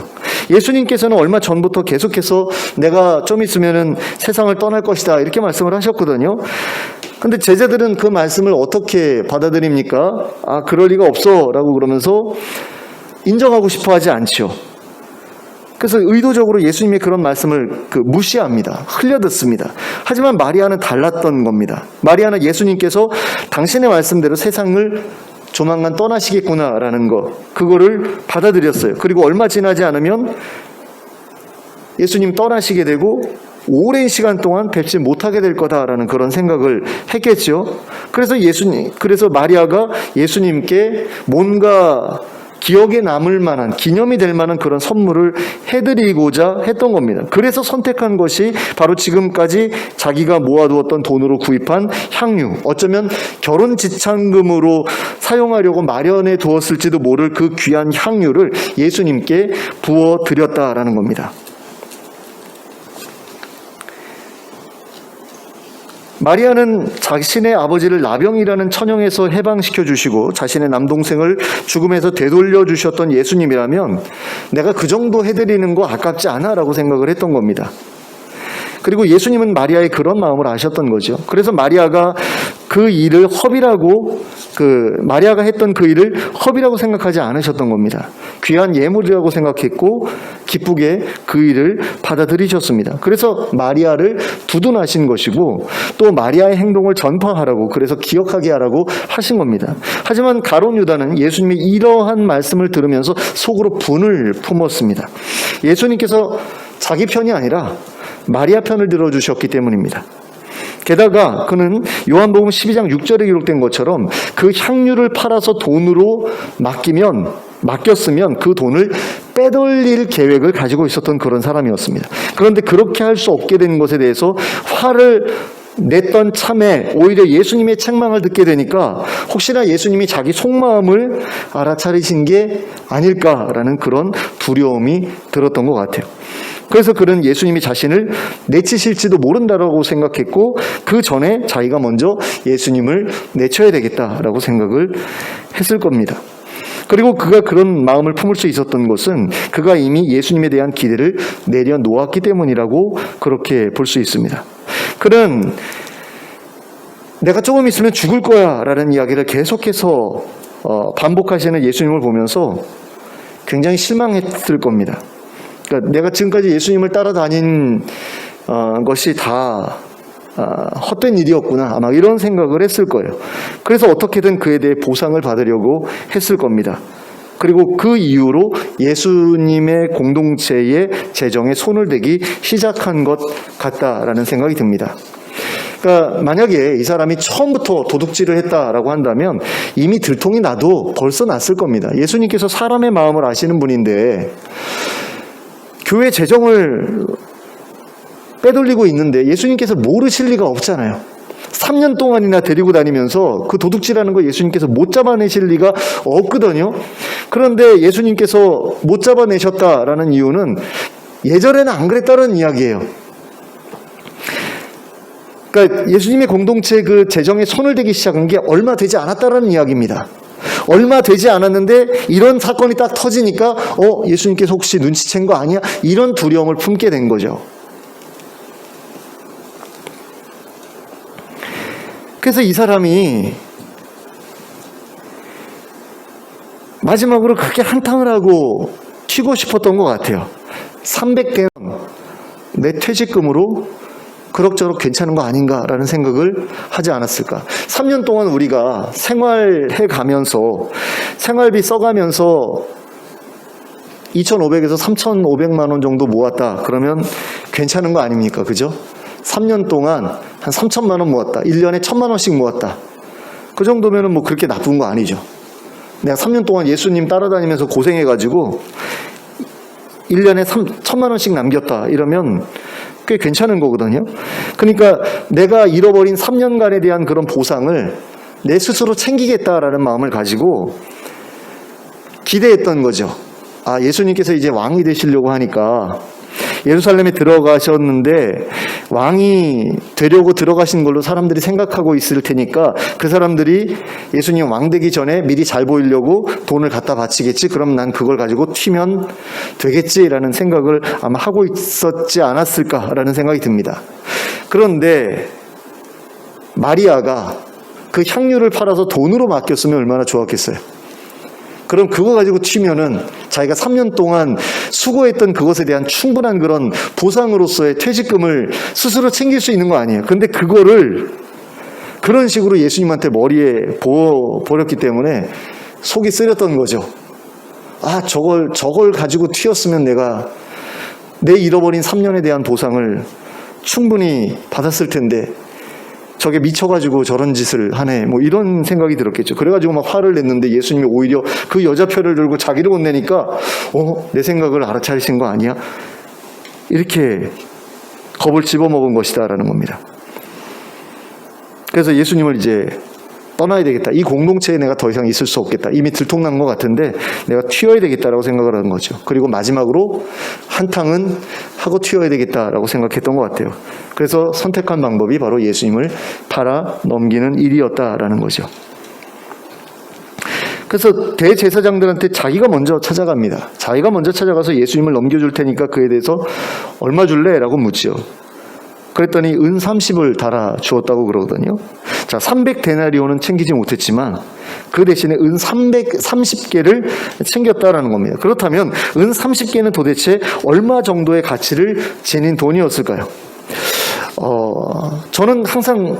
예수님께서는 얼마 전부터 계속해서 내가 좀 있으면은 세상을 떠날 것이다 이렇게 말씀을 하셨거든요. 근데 제자들은 그 말씀을 어떻게 받아들입니까? 아, 그럴 리가 없어 라고 그러면서 인정하고 싶어 하지 않죠. 그래서 의도적으로 예수님의 그런 말씀을 무시합니다. 흘려듣습니다. 하지만 마리아는 달랐던 겁니다. 마리아는 예수님께서 당신의 말씀대로 세상을 조만간 떠나시겠구나라는 거, 그거를 받아들였어요. 그리고 얼마 지나지 않으면 예수님 떠나시게 되고 오랜 시간 동안 뵙지 못하게 될 거다라는 그런 생각을 했겠죠. 그래서 마리아가 예수님께 뭔가 기억에 남을 만한, 기념이 될 만한 그런 선물을 해드리고자 했던 겁니다. 그래서 선택한 것이 바로 지금까지 자기가 모아두었던 돈으로 구입한 향유, 어쩌면 결혼 지참금으로 사용하려고 마련해 두었을지도 모를 그 귀한 향유를 예수님께 부어드렸다라는 겁니다. 마리아는 자신의 아버지를 나병이라는 천형에서 해방시켜 주시고 자신의 남동생을 죽음에서 되돌려 주셨던 예수님이라면 내가 그 정도 해드리는 거 아깝지 않아 라고 생각을 했던 겁니다. 그리고 예수님은 마리아의 그런 마음을 아셨던 거죠. 그래서 마리아가 그 일을 마리아가 했던 그 일을 허비라고 생각하지 않으셨던 겁니다. 귀한 예물이라고 생각했고 기쁘게 그 일을 받아들이셨습니다. 그래서 마리아를 두둔하신 것이고 또 마리아의 행동을 전파하라고, 그래서 기억하게 하라고 하신 겁니다. 하지만 가룟 유다는 예수님의 이러한 말씀을 들으면서 속으로 분을 품었습니다. 예수님께서 자기 편이 아니라 마리아 편을 들어주셨기 때문입니다. 게다가 그는 요한복음 12장 6절에 기록된 것처럼 그 향유를 팔아서 돈으로 맡겼으면 그 돈을 빼돌릴 계획을 가지고 있었던 그런 사람이었습니다. 그런데 그렇게 할 수 없게 된 것에 대해서 화를 냈던 참에 오히려 예수님의 책망을 듣게 되니까 혹시나 예수님이 자기 속마음을 알아차리신 게 아닐까라는 그런 두려움이 들었던 것 같아요. 그래서 그는 예수님이 자신을 내치실지도 모른다라고 생각했고 그 전에 자기가 먼저 예수님을 내쳐야 되겠다라고 생각을 했을 겁니다. 그리고 그가 그런 마음을 품을 수 있었던 것은 그가 이미 예수님에 대한 기대를 내려놓았기 때문이라고 그렇게 볼 수 있습니다. 그는 내가 조금 있으면 죽을 거야 라는 이야기를 계속해서 반복하시는 예수님을 보면서 굉장히 실망했을 겁니다. 그러니까 내가 지금까지 예수님을 따라다닌 것이 다 헛된 일이었구나, 아마 이런 생각을 했을 거예요. 그래서 어떻게든 그에 대해 보상을 받으려고 했을 겁니다. 그리고 그 이후로 예수님의 공동체의 재정에 손을 대기 시작한 것 같다라는 생각이 듭니다. 그러니까 만약에 이 사람이 처음부터 도둑질을 했다라고 한다면 이미 들통이 나도 벌써 났을 겁니다. 예수님께서 사람의 마음을 아시는 분인데 교회 재정을 빼돌리고 있는데 예수님께서 모르실 리가 없잖아요. 3년 동안이나 데리고 다니면서 그 도둑질하는 거 예수님께서 못 잡아내실 리가 없거든요. 그런데 예수님께서 못 잡아내셨다라는 이유는 예전에는 안 그랬다는 이야기예요. 그러니까 예수님의 공동체 그 재정에 손을 대기 시작한 게 얼마 되지 않았다라는 이야기입니다. 얼마 되지 않았는데 이런 사건이 딱 터지니까 예수님께서 혹시 눈치챈 거 아니야? 이런 두려움을 품게 된 거죠. 그래서 이 사람이 마지막으로 그렇게 한탕을 하고 튀고 싶었던 것 같아요. 300대는 내 퇴직금으로 그럭저럭 괜찮은 거 아닌가라는 생각을 하지 않았을까. 3년 동안 우리가 생활해 가면서 생활비 써가면서 2,500에서 3,500만 원 정도 모았다. 그러면 괜찮은 거 아닙니까? 그죠? 3년 동안 한 3,000만 원 모았다. 1년에 1,000만 원씩 모았다. 그 정도면은 뭐 그렇게 나쁜 거 아니죠. 내가 3년 동안 예수님 따라다니면서 고생해가지고 1년에 1,000만 원씩 남겼다. 이러면 꽤 괜찮은 거거든요. 그러니까 내가 잃어버린 3년간에 대한 그런 보상을 내 스스로 챙기겠다라는 마음을 가지고 기대했던 거죠. 아, 예수님께서 이제 왕이 되시려고 하니까 예루살렘에 들어가셨는데 왕이 되려고 들어가신 걸로 사람들이 생각하고 있을 테니까 그 사람들이 예수님 왕 되기 전에 미리 잘 보이려고 돈을 갖다 바치겠지. 그럼 난 그걸 가지고 튀면 되겠지라는 생각을 아마 하고 있었지 않았을까라는 생각이 듭니다. 그런데 마리아가 그 향유를 팔아서 돈으로 맡겼으면 얼마나 좋았겠어요. 그럼 그거 가지고 튀면은 자기가 3년 동안 수고했던 그것에 대한 충분한 그런 보상으로서의 퇴직금을 스스로 챙길 수 있는 거 아니에요. 근데 그거를 그런 식으로 예수님한테 머리에 부어버렸기 때문에 속이 쓰렸던 거죠. 아, 저걸 가지고 튀었으면 내가 내 잃어버린 3년에 대한 보상을 충분히 받았을 텐데 저게 미쳐가지고 저런 짓을 하네. 뭐 이런 생각이 들었겠죠. 그래가지고 막 화를 냈는데 예수님이 오히려 그 여자 편을 들고 자기를 혼내니까 내 생각을 알아차리신 거 아니야? 이렇게 겁을 집어먹은 것이다라는 겁니다. 그래서 예수님을 이제 떠나야 되겠다. 이 공동체에 내가 더 이상 있을 수 없겠다. 이미 들통난 것 같은데 내가 튀어야 되겠다라고 생각을 하는 거죠. 그리고 마지막으로 한탕은 하고 튀어야 되겠다라고 생각했던 것 같아요. 그래서 선택한 방법이 바로 예수님을 팔아 넘기는 일이었다라는 거죠. 그래서 대제사장들한테 자기가 먼저 찾아갑니다. 자기가 먼저 찾아가서 예수님을 넘겨줄 테니까 그에 대해서 얼마 줄래? 라고 묻죠. 그랬더니 은 30을 달아 주었다고 그러거든요. 자, 300데나리온은 챙기지 못했지만 그 대신에 은 330개를 챙겼다라는 겁니다. 그렇다면 은 30개는 도대체 얼마 정도의 가치를 지닌 돈이었을까요? 저는 항상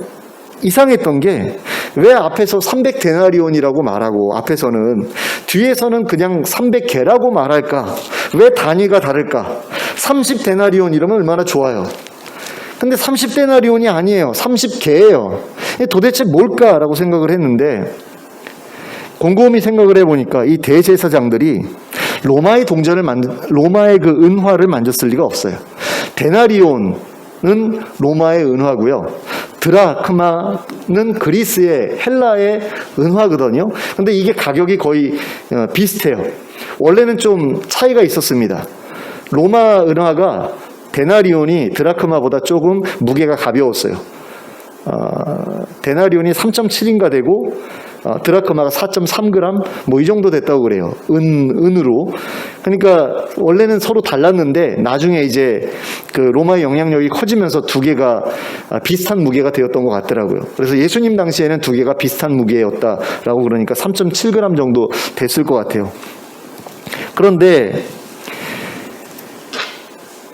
이상했던 게 왜 앞에서 300데나리온이라고 말하고 앞에서는 뒤에서는 그냥 300개라고 말할까? 왜 단위가 다를까? 30데나리온 이러면 얼마나 좋아요. 근데 30데나리온이 아니에요. 30개예요. 도대체 뭘까라고 생각을 했는데 곰곰이 생각을 해보니까 이 대제사장들이 로마의 그 은화를 만졌을 리가 없어요. 데나리온은 로마의 은화고요. 드라크마는 그리스의 헬라의 은화거든요. 근데 이게 가격이 거의 비슷해요. 원래는 좀 차이가 있었습니다. 로마 은화가 데나리온이 드라크마보다 조금 무게가 가벼웠어요. 데나리온이 3.7인가 되고 드라크마가 4.3g 뭐 이 정도 됐다고 그래요. 은으로. 그러니까 원래는 서로 달랐는데 나중에 이제 그 로마의 영향력이 커지면서 두 개가 비슷한 무게가 되었던 것 같더라고요. 그래서 예수님 당시에는 두 개가 비슷한 무게였다라고 그러니까 3.7g 정도 됐을 것 같아요. 그런데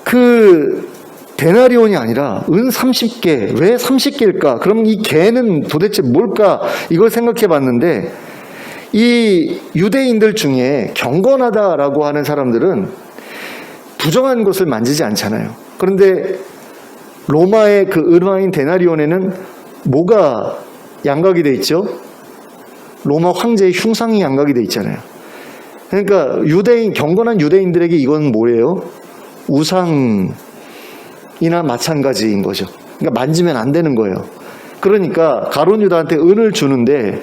그 데나리온이 아니라 은 30개, 왜 30개일까? 그럼 이 개는 도대체 뭘까? 이걸 생각해 봤는데 이 유대인들 중에 경건하다라고 하는 사람들은 부정한 것을 만지지 않잖아요. 그런데 로마의 그 은화인 데나리온에는 뭐가 양각이 돼 있죠? 로마 황제의 흉상이 양각이 돼 있잖아요. 그러니까 경건한 유대인들에게 이건 뭐예요? 우상이나 마찬가지인 거죠. 그러니까 만지면 안 되는 거예요. 그러니까 가룟 유다한테 은을 주는데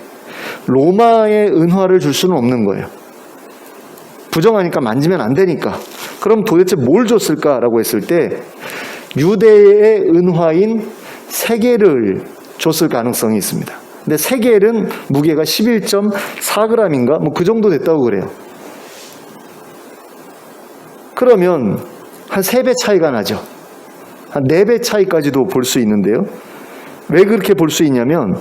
로마의 은화를 줄 수는 없는 거예요. 부정하니까 만지면 안 되니까. 그럼 도대체 뭘 줬을까라고 했을 때 유대의 은화인 세겔을 줬을 가능성이 있습니다. 근데 세겔은 무게가 11.4g인가 뭐 그 정도 됐다고 그래요. 그러면 한 3배 차이가 나죠. 한 4배 차이까지도 볼 수 있는데요. 왜 그렇게 볼 수 있냐면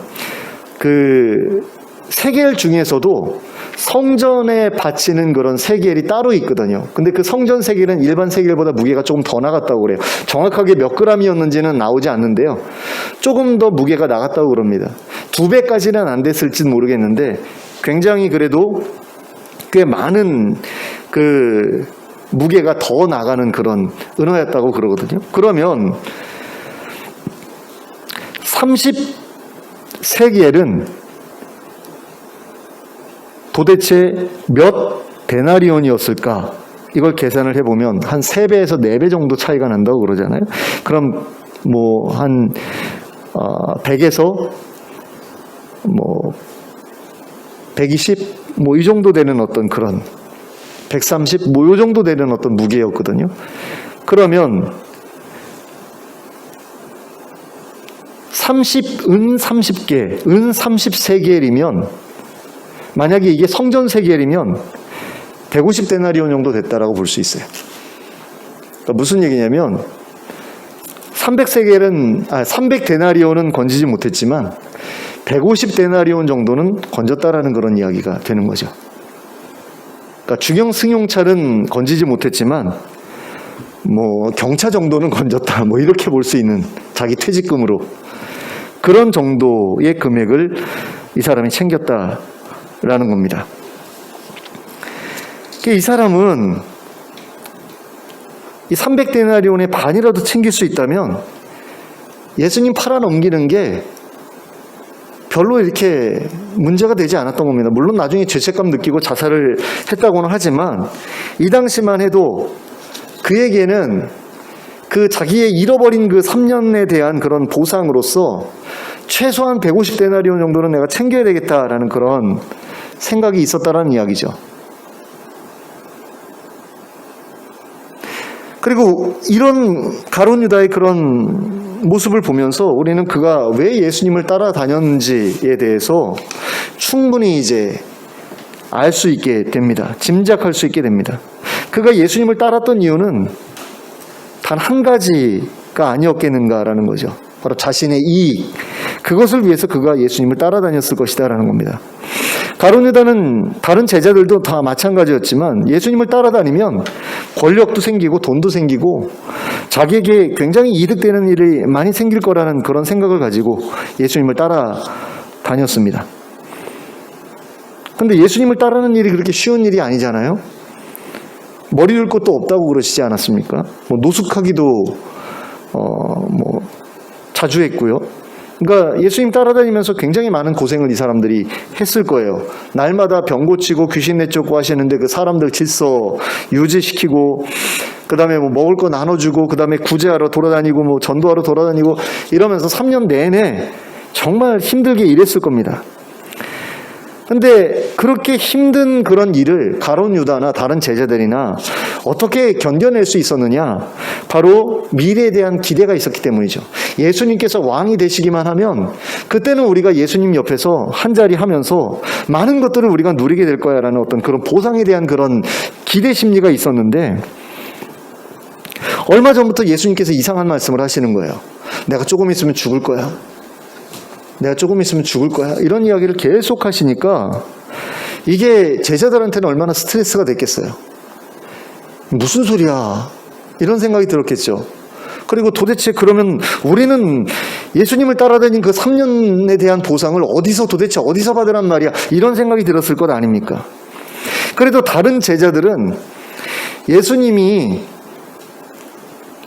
그 세겔 중에서도 성전에 바치는 그런 세겔이 따로 있거든요. 근데 그 성전 세겔은 일반 세겔보다 무게가 조금 더 나갔다고 그래요. 정확하게 몇 그램이었는지는 나오지 않는데요. 조금 더 무게가 나갔다고 그럽니다. 2배까지는 안 됐을지 모르겠는데 굉장히 그래도 꽤 많은 그 무게가 더 나가는 그런 은화였다고 그러거든요. 그러면 30세겔은 도대체 몇 데나리온이었을까? 이걸 계산을 해보면 한 3배에서 4배 정도 차이가 난다고 그러잖아요. 그럼 뭐 한 100에서 뭐 120? 뭐 이 정도 되는 어떤 그런 130? 뭐 이 정도 되는 어떤 무게였거든요. 그러면 은 30개, 은 30세겔이면 만약에 이게 성전 세겔이면 150데나리온 정도 됐다라고 볼 수 있어요. 그러니까 무슨 얘기냐면 300데나리온은 건지지 못했지만 150데나리온 정도는 건졌다라는 그런 이야기가 되는 거죠. 그러니까 중형 승용차는 건지지 못했지만 뭐 경차 정도는 건졌다. 뭐 이렇게 볼 수 있는 자기 퇴직금으로 그런 정도의 금액을 이 사람이 챙겼다라는 겁니다. 이 사람은 이 300데나리온의 반이라도 챙길 수 있다면 예수님 팔아넘기는 게 별로 이렇게 문제가 되지 않았던 겁니다. 물론 나중에 죄책감 느끼고 자살을 했다고는 하지만 이 당시만 해도 그에게는 그 자기의 잃어버린 그 3년에 대한 그런 보상으로서 최소한 150데나리온 정도는 내가 챙겨야 되겠다라는 그런 생각이 있었다라는 이야기죠. 그리고 이런 가룟 유다의 그런 모습을 보면서 우리는 그가 왜 예수님을 따라다녔는지에 대해서 충분히 이제 알 수 있게 됩니다. 짐작할 수 있게 됩니다. 그가 예수님을 따랐던 이유는 단 한 가지가 아니었겠는가라는 거죠. 바로 자신의 이익, 그것을 위해서 그가 예수님을 따라다녔을 것이다라는 겁니다. 가룟 유다는 다른 제자들도 다 마찬가지였지만 예수님을 따라다니면 권력도 생기고 돈도 생기고 자기에게 굉장히 이득되는 일이 많이 생길 거라는 그런 생각을 가지고 예수님을 따라다녔습니다. 그런데 예수님을 따르는 일이 그렇게 쉬운 일이 아니잖아요. 머리 둘 것도 없다고 그러시지 않았습니까? 뭐 노숙하기도 뭐 자주 했고요. 그러니까 예수님 따라다니면서 굉장히 많은 고생을 이 사람들이 했을 거예요. 날마다 병 고치고 귀신 내쫓고 하시는데 그 사람들 질서 유지시키고 그 다음에 뭐 먹을 거 나눠주고 그 다음에 구제하러 돌아다니고 뭐 전도하러 돌아다니고 이러면서 3년 내내 정말 힘들게 일했을 겁니다. 근데 그렇게 힘든 그런 일을 가룟 유다나 다른 제자들이나 어떻게 견뎌낼 수 있었느냐? 바로 미래에 대한 기대가 있었기 때문이죠. 예수님께서 왕이 되시기만 하면 그때는 우리가 예수님 옆에서 한자리 하면서 많은 것들을 우리가 누리게 될 거야라는 어떤 그런 보상에 대한 그런 기대 심리가 있었는데 얼마 전부터 예수님께서 이상한 말씀을 하시는 거예요. 내가 조금 있으면 죽을 거야. 내가 조금 있으면 죽을 거야. 이런 이야기를 계속 하시니까 이게 제자들한테는 얼마나 스트레스가 됐겠어요. 무슨 소리야. 이런 생각이 들었겠죠. 그리고 도대체 그러면 우리는 예수님을 따라다닌 그 3년에 대한 보상을 도대체 어디서 받으란 말이야. 이런 생각이 들었을 것 아닙니까? 그래도 다른 제자들은 예수님이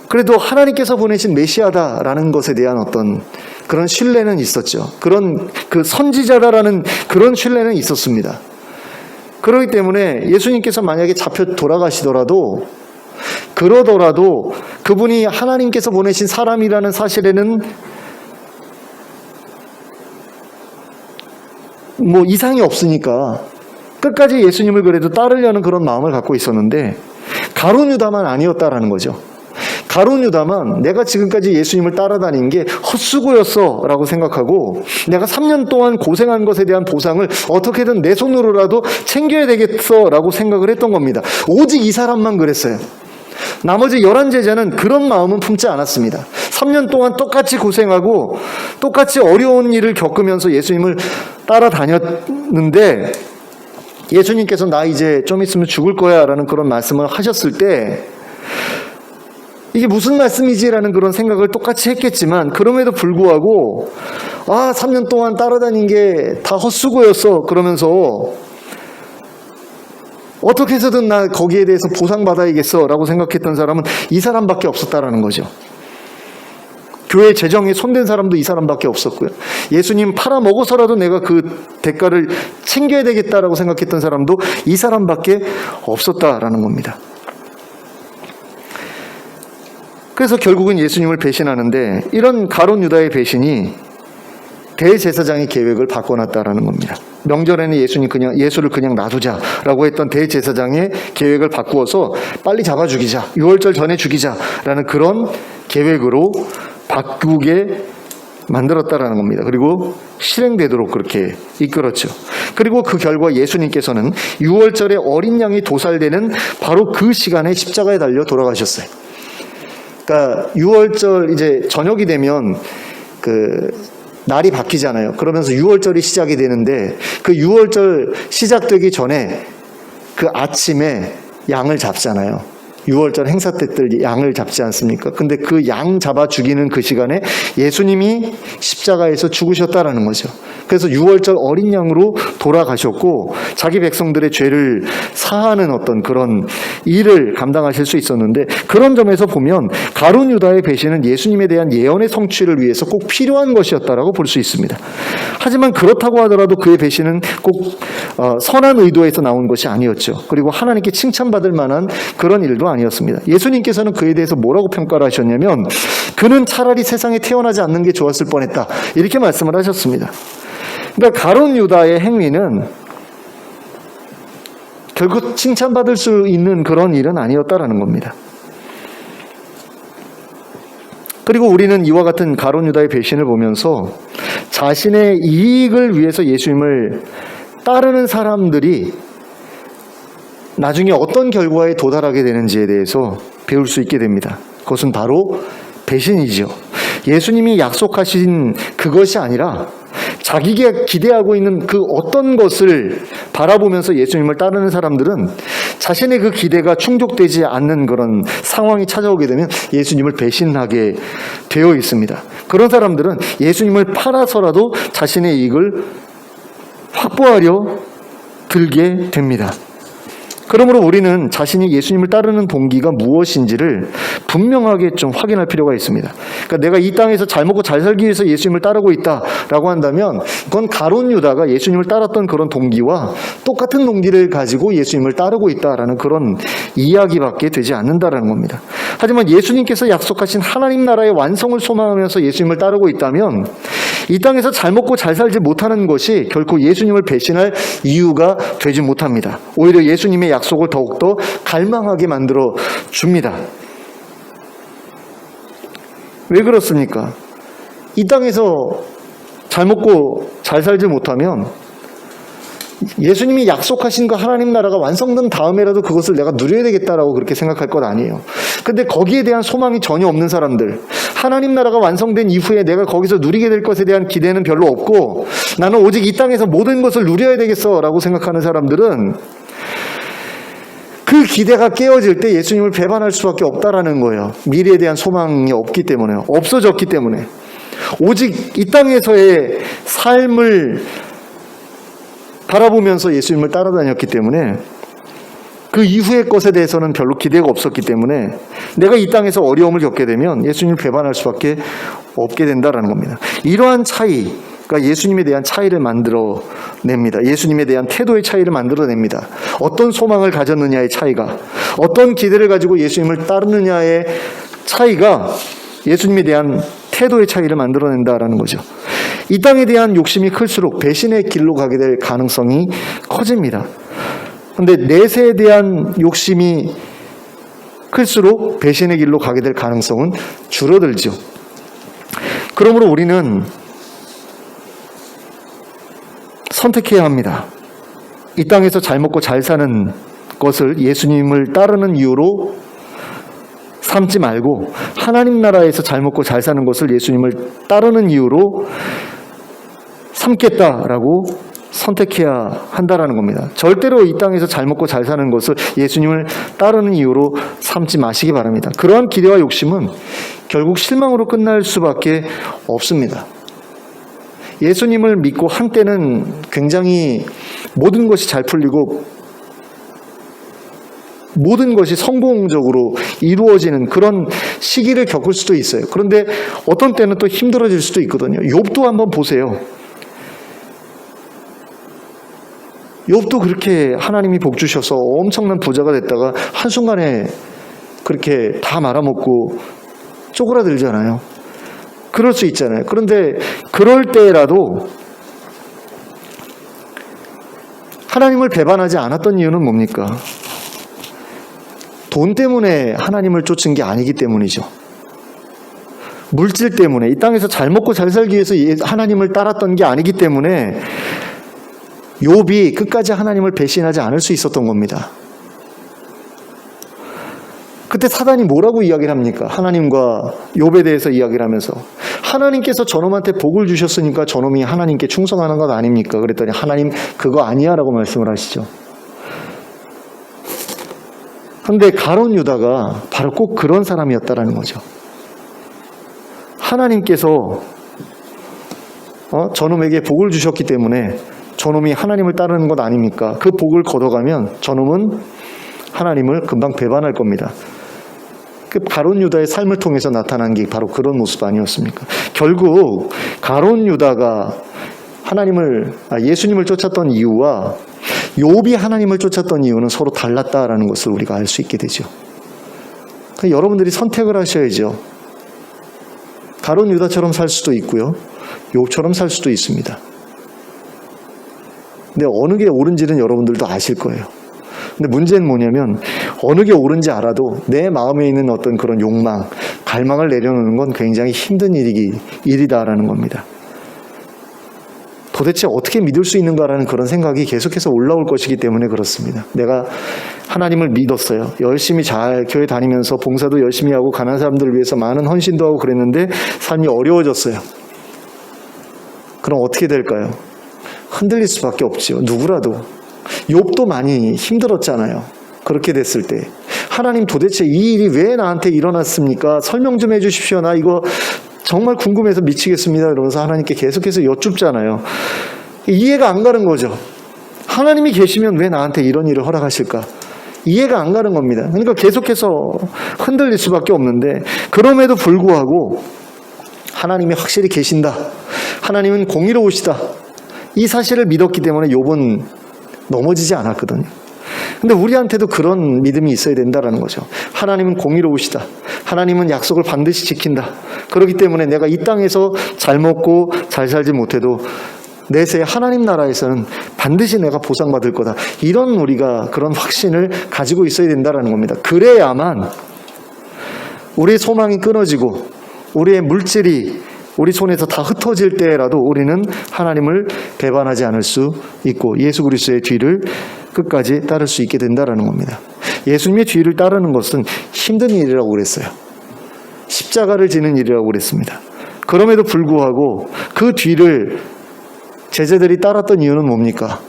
그래도 하나님께서 보내신 메시아다라는 것에 대한 어떤 그런 신뢰는 있었죠. 그런 그 선지자다라는 그런 신뢰는 있었습니다. 그렇기 때문에 예수님께서 만약에 잡혀 돌아가시더라도 그러더라도 그분이 하나님께서 보내신 사람이라는 사실에는 뭐 이상이 없으니까 끝까지 예수님을 그래도 따르려는 그런 마음을 갖고 있었는데 가룟 유다만 아니었다라는 거죠. 가룟 유다만 내가 지금까지 예수님을 따라다닌 게 헛수고였어 라고 생각하고 내가 3년 동안 고생한 것에 대한 보상을 어떻게든 내 손으로라도 챙겨야 되겠어 라고 생각을 했던 겁니다. 오직 이 사람만 그랬어요. 나머지 11제자는 그런 마음은 품지 않았습니다. 3년 동안 똑같이 고생하고 똑같이 어려운 일을 겪으면서 예수님을 따라다녔는데 예수님께서 나 이제 좀 있으면 죽을 거야 라는 그런 말씀을 하셨을 때 이게 무슨 말씀이지라는 그런 생각을 똑같이 했겠지만, 그럼에도 불구하고 3년 동안 따라다닌 게 다 헛수고였어 그러면서 어떻게 해서든 나 거기에 대해서 보상받아야겠어 라고 생각했던 사람은 이 사람밖에 없었다라는 거죠. 교회 재정에 손댄 사람도 이 사람밖에 없었고요. 예수님 팔아먹어서라도 내가 그 대가를 챙겨야 되겠다라고 생각했던 사람도 이 사람밖에 없었다라는 겁니다. 그래서 결국은 예수님을 배신하는데, 이런 가룟 유다의 배신이 대제사장의 계획을 바꿔놨다라는 겁니다. 명절에는 예수를 그냥 놔두자라고 했던 대제사장의 계획을 바꾸어서 빨리 잡아 죽이자, 6월절 전에 죽이자라는 그런 계획으로 바꾸게 만들었다라는 겁니다. 그리고 실행되도록 그렇게 이끌었죠. 그리고 그 결과 예수님께서는 6월절에 어린 양이 도살되는 바로 그 시간에 십자가에 달려 돌아가셨어요. 그러니까 6월절 이제 저녁이 되면 날이 바뀌잖아요. 그러면서 6월절이 시작이 되는데, 그 6월절 시작되기 전에 그 아침에 양을 잡잖아요. 6월절 행사 때들 양을 잡지 않습니까? 근데 그 양 잡아 죽이는 그 시간에 예수님이 십자가에서 죽으셨다라는 거죠. 그래서 6월절 어린 양으로 돌아가셨고, 자기 백성들의 죄를 사하는 어떤 그런 일을 감당하실 수 있었는데, 그런 점에서 보면 가룟 유다의 배신은 예수님에 대한 예언의 성취를 위해서 꼭 필요한 것이었다라고 볼 수 있습니다. 하지만 그렇다고 하더라도 그의 배신은 꼭 선한 의도에서 나온 것이 아니었죠. 그리고 하나님께 칭찬받을 만한 그런 일도 아니었습니다. 예수님께서는 그에 대해서 뭐라고 평가를 하셨냐면, 그는 차라리 세상에 태어나지 않는 게 좋았을 뻔했다, 이렇게 말씀을 하셨습니다. 그러니까 가룟 유다의 행위는 결국 칭찬받을 수 있는 그런 일은 아니었다라는 겁니다. 그리고 우리는 이와 같은 가룟 유다의 배신을 보면서 자신의 이익을 위해서 예수님을 따르는 사람들이 나중에 어떤 결과에 도달하게 되는지에 대해서 배울 수 있게 됩니다. 그것은 바로 배신이죠. 예수님이 약속하신 그것이 아니라 자기가 기대하고 있는 그 어떤 것을 바라보면서 예수님을 따르는 사람들은 자신의 그 기대가 충족되지 않는 그런 상황이 찾아오게 되면 예수님을 배신하게 되어 있습니다. 그런 사람들은 예수님을 팔아서라도 자신의 이익을 확보하려 들게 됩니다. 그러므로 우리는 자신이 예수님을 따르는 동기가 무엇인지를 분명하게 좀 확인할 필요가 있습니다. 그러니까 내가 이 땅에서 잘 먹고 잘 살기 위해서 예수님을 따르고 있다라고 한다면, 그건 가룟 유다가 예수님을 따랐던 그런 동기와 똑같은 동기를 가지고 예수님을 따르고 있다라는 그런 이야기밖에 되지 않는다라는 겁니다. 하지만 예수님께서 약속하신 하나님 나라의 완성을 소망하면서 예수님을 따르고 있다면, 이 땅에서 잘 먹고 잘 살지 못하는 것이 결코 예수님을 배신할 이유가 되지 못합니다. 오히려 예수님의 약속을 더욱더 갈망하게 만들어 줍니다. 왜 그렇습니까? 이 땅에서 잘 먹고 잘 살지 못하면 예수님이 약속하신 그 하나님 나라가 완성된 다음에라도 그것을 내가 누려야 되겠다라고 그렇게 생각할 것 아니에요. 근데 거기에 대한 소망이 전혀 없는 사람들, 하나님 나라가 완성된 이후에 내가 거기서 누리게 될 것에 대한 기대는 별로 없고, 나는 오직 이 땅에서 모든 것을 누려야 되겠어라고 생각하는 사람들은 그 기대가 깨어질 때 예수님을 배반할 수밖에 없다라는 거예요. 미래에 대한 소망이 없기 때문에, 없어졌기 때문에. 오직 이 땅에서의 삶을 바라보면서 예수님을 따라다녔기 때문에, 그 이후의 것에 대해서는 별로 기대가 없었기 때문에 내가 이 땅에서 어려움을 겪게 되면 예수님을 배반할 수밖에 없게 된다는 겁니다. 이러한 차이가 예수님에 대한 차이를 만들어냅니다. 예수님에 대한 태도의 차이를 만들어냅니다. 어떤 소망을 가졌느냐의 차이가, 어떤 기대를 가지고 예수님을 따르느냐의 차이가 예수님에 대한 태도의 차이를 만들어낸다라는 거죠. 이 땅에 대한 욕심이 클수록 배신의 길로 가게 될 가능성이 커집니다. 그런데 내세에 대한 욕심이 클수록 배신의 길로 가게 될 가능성은 줄어들죠. 그러므로 우리는 선택해야 합니다. 이 땅에서 잘 먹고 잘 사는 것을 예수님을 따르는 이유로 삼지 말고, 하나님 나라에서 잘 먹고 잘 사는 것을 예수님을 따르는 이유로 삼겠다라고 선택해야 한다라는 겁니다. 절대로 이 땅에서 잘 먹고 잘 사는 것을 예수님을 따르는 이유로 삼지 마시기 바랍니다. 그러한 기대와 욕심은 결국 실망으로 끝날 수밖에 없습니다. 예수님을 믿고 한때는 굉장히 모든 것이 잘 풀리고 모든 것이 성공적으로 이루어지는 그런 시기를 겪을 수도 있어요. 그런데 어떤 때는 또 힘들어질 수도 있거든요. 욥도 한번 보세요. 욥도 그렇게 하나님이 복 주셔서 엄청난 부자가 됐다가 한순간에 그렇게 다 말아먹고 쪼그라들잖아요. 그럴 수 있잖아요. 그런데 그럴 때라도 하나님을 배반하지 않았던 이유는 뭡니까? 돈 때문에 하나님을 쫓은 게 아니기 때문이죠. 물질 때문에, 이 땅에서 잘 먹고 잘 살기 위해서 하나님을 따랐던 게 아니기 때문에 욥이 끝까지 하나님을 배신하지 않을 수 있었던 겁니다. 그때 사단이 뭐라고 이야기를 합니까? 하나님과 욥에 대해서 이야기를 하면서 하나님께서 저놈한테 복을 주셨으니까 저놈이 하나님께 충성하는 것 아닙니까? 그랬더니 하나님 그거 아니야 라고 말씀을 하시죠. 그런데 가룟 유다가 바로 꼭 그런 사람이었다라는 거죠. 하나님께서 저놈에게 복을 주셨기 때문에 저놈이 하나님을 따르는 것 아닙니까? 그 복을 걷어가면 저놈은 하나님을 금방 배반할 겁니다. 그 가룟 유다의 삶을 통해서 나타난 게 바로 그런 모습 아니었습니까? 결국 가룟 유다가 예수님을 쫓았던 이유와 욥이 하나님을 쫓았던 이유는 서로 달랐다라는 것을 우리가 알 수 있게 되죠. 여러분들이 선택을 하셔야죠. 가룟 유다처럼 살 수도 있고요, 욥처럼 살 수도 있습니다. 근데 어느 게 옳은지는 여러분들도 아실 거예요. 근데 문제는 뭐냐면 어느 게 옳은지 알아도 내 마음에 있는 어떤 그런 욕망, 갈망을 내려놓는 건 굉장히 힘든 일이다라는 겁니다. 도대체 어떻게 믿을 수 있는가라는 그런 생각이 계속해서 올라올 것이기 때문에 그렇습니다. 내가 하나님을 믿었어요. 열심히 잘 교회 다니면서 봉사도 열심히 하고 가난한 사람들을 위해서 많은 헌신도 하고 그랬는데 삶이 어려워졌어요. 그럼 어떻게 될까요? 흔들릴 수밖에 없죠. 누구라도. 욥도 많이 힘들었잖아요. 그렇게 됐을 때 하나님 도대체 이 일이 왜 나한테 일어났습니까? 설명 좀 해주십시오. 나 이거 정말 궁금해서 미치겠습니다. 이러면서 하나님께 계속해서 여쭙잖아요. 이해가 안 가는 거죠. 하나님이 계시면 왜 나한테 이런 일을 허락하실까? 이해가 안 가는 겁니다. 그러니까 계속해서 흔들릴 수밖에 없는데 그럼에도 불구하고 하나님이 확실히 계신다. 하나님은 공의로우시다. 이 사실을 믿었기 때문에 욥은 넘어지지 않았거든요. 근데 우리한테도 그런 믿음이 있어야 된다라는 거죠. 하나님은 공의로우시다. 하나님은 약속을 반드시 지킨다. 그렇기 때문에 내가 이 땅에서 잘 먹고 잘 살지 못해도 내세 하나님 나라에서는 반드시 내가 보상받을 거다. 이런 우리가 그런 확신을 가지고 있어야 된다라는 겁니다. 그래야만 우리의 소망이 끊어지고 우리의 물질이 우리 손에서 다 흩어질 때라도 우리는 하나님을 배반하지 않을 수 있고 예수 그리스도의 뒤를 끝까지 따를 수 있게 된다라는 겁니다. 예수님의 뒤를 따르는 것은 힘든 일이라고 그랬어요. 십자가를 지는 일이라고 그랬습니다. 그럼에도 불구하고 그 뒤를 제자들이 따랐던 이유는 뭡니까?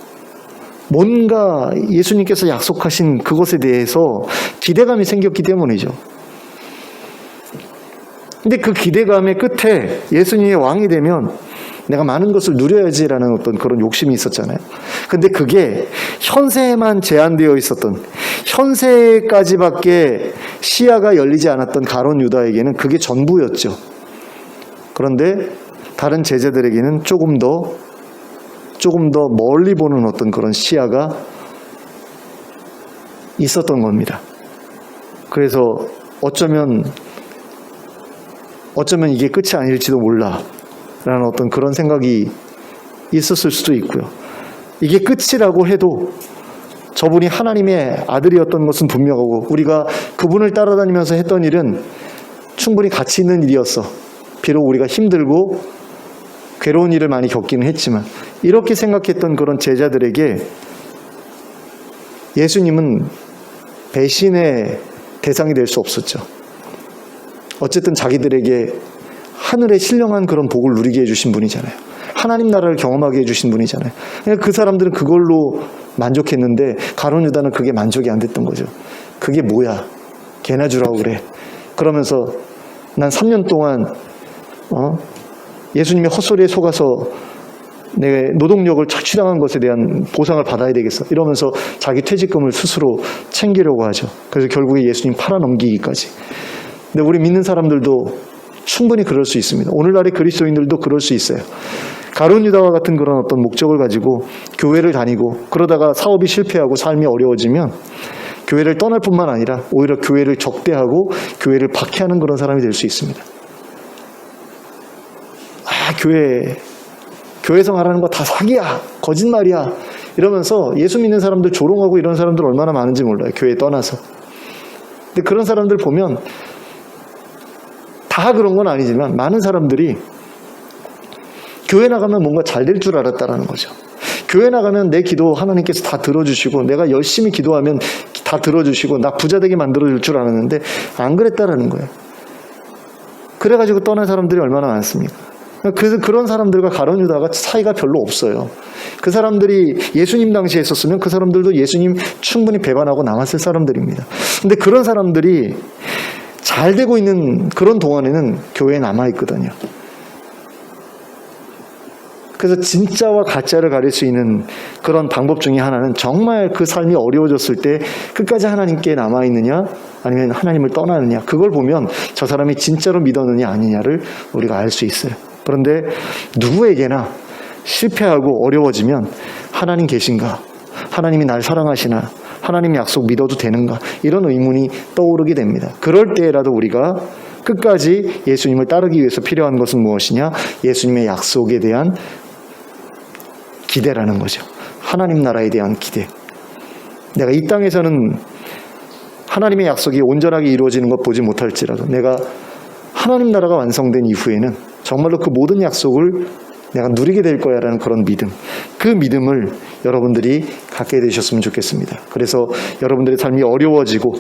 뭔가 예수님께서 약속하신 그것에 대해서 기대감이 생겼기 때문이죠. 근데 그 기대감의 끝에 예수님이 왕이 되면 내가 많은 것을 누려야지라는 어떤 그런 욕심이 있었잖아요. 근데 그게 현세에만 제한되어 있었던, 현세까지밖에 시야가 열리지 않았던 가룟 유다에게는 그게 전부였죠. 그런데 다른 제자들에게는 조금 더 멀리 보는 어떤 그런 시야가 있었던 겁니다. 그래서 어쩌면 이게 끝이 아닐지도 몰라 라는 어떤 그런 생각이 있었을 수도 있고요. 이게 끝이라고 해도 저분이 하나님의 아들이었던 것은 분명하고 우리가 그분을 따라다니면서 했던 일은 충분히 가치 있는 일이었어. 비록 우리가 힘들고 괴로운 일을 많이 겪기는 했지만 이렇게 생각했던 그런 제자들에게 예수님은 배신의 대상이 될 수 없었죠. 어쨌든 자기들에게 하늘의 신령한 그런 복을 누리게 해주신 분이잖아요. 하나님 나라를 경험하게 해주신 분이잖아요. 그 사람들은 그걸로 만족했는데 가룟 유다는 그게 만족이 안 됐던 거죠. 그게 뭐야? 개나 주라고 그래. 그러면서 난 3년 동안 예수님의 헛소리에 속아서 내 노동력을 착취당한 것에 대한 보상을 받아야 되겠어. 이러면서 자기 퇴직금을 스스로 챙기려고 하죠. 그래서 결국에 예수님 팔아넘기기까지. 근데 우리 믿는 사람들도 충분히 그럴 수 있습니다. 오늘날의 그리스도인들도 그럴 수 있어요. 가룟 유다와 같은 그런 어떤 목적을 가지고 교회를 다니고 그러다가 사업이 실패하고 삶이 어려워지면 교회를 떠날 뿐만 아니라 오히려 교회를 적대하고 교회를 박해하는 그런 사람이 될 수 있습니다. 교회에서 말하는 거 다 사기야, 거짓말이야 이러면서 예수 믿는 사람들 조롱하고 이런 사람들 얼마나 많은지 몰라요. 교회 떠나서. 근데 그런 사람들 보면 다 그런 건 아니지만 많은 사람들이 교회 나가면 뭔가 잘 될 줄 알았다라는 거죠. 교회 나가면 내 기도 하나님께서 다 들어주시고 내가 열심히 기도하면 다 들어주시고 나 부자 되게 만들어줄 줄 알았는데 안 그랬다라는 거예요. 그래가지고 떠난 사람들이 얼마나 많습니까? 그런 사람들과 가룟 유다가 사이가 별로 없어요. 그 사람들이 예수님 당시에 있었으면 그 사람들도 예수님 충분히 배반하고 남았을 사람들입니다. 근데 그런 사람들이 잘 되고 있는 그런 동안에는 교회에 남아있거든요. 그래서 진짜와 가짜를 가릴 수 있는 그런 방법 중에 하나는 정말 그 삶이 어려워졌을 때 끝까지 하나님께 남아있느냐 아니면 하나님을 떠나느냐, 그걸 보면 저 사람이 진짜로 믿었느냐 아니냐를 우리가 알 수 있어요. 그런데 누구에게나 실패하고 어려워지면 하나님 계신가? 하나님이 날 사랑하시나? 하나님 약속 믿어도 되는가? 이런 의문이 떠오르게 됩니다. 그럴 때라도 우리가 끝까지 예수님을 따르기 위해서 필요한 것은 무엇이냐? 예수님의 약속에 대한 기대라는 거죠. 하나님 나라에 대한 기대. 내가 이 땅에서는 하나님의 약속이 온전하게 이루어지는 것 보지 못할지라도 내가 하나님 나라가 완성된 이후에는 정말로 그 모든 약속을 내가 누리게 될 거야라는 그런 믿음, 그 믿음을 여러분들이 갖게 되셨으면 좋겠습니다. 그래서 여러분들의 삶이 어려워지고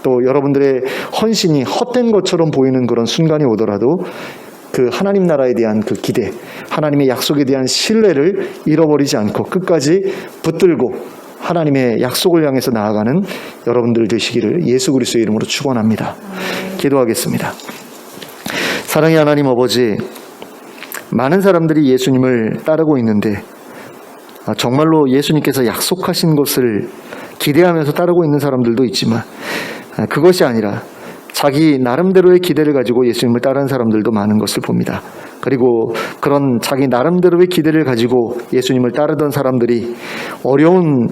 또 여러분들의 헌신이 헛된 것처럼 보이는 그런 순간이 오더라도 그 하나님 나라에 대한 그 기대, 하나님의 약속에 대한 신뢰를 잃어버리지 않고 끝까지 붙들고 하나님의 약속을 향해서 나아가는 여러분들 되시기를 예수 그리스도의 이름으로 축원합니다. 기도하겠습니다. 사랑의 하나님 아버지, 많은 사람들이 예수님을 따르고 있는데 정말로 예수님께서 약속하신 것을 기대하면서 따르고 있는 사람들도 있지만 그것이 아니라 자기 나름대로의 기대를 가지고 예수님을 따르는 사람들도 많은 것을 봅니다. 그리고 그런 자기 나름대로의 기대를 가지고 예수님을 따르던 사람들이 어려운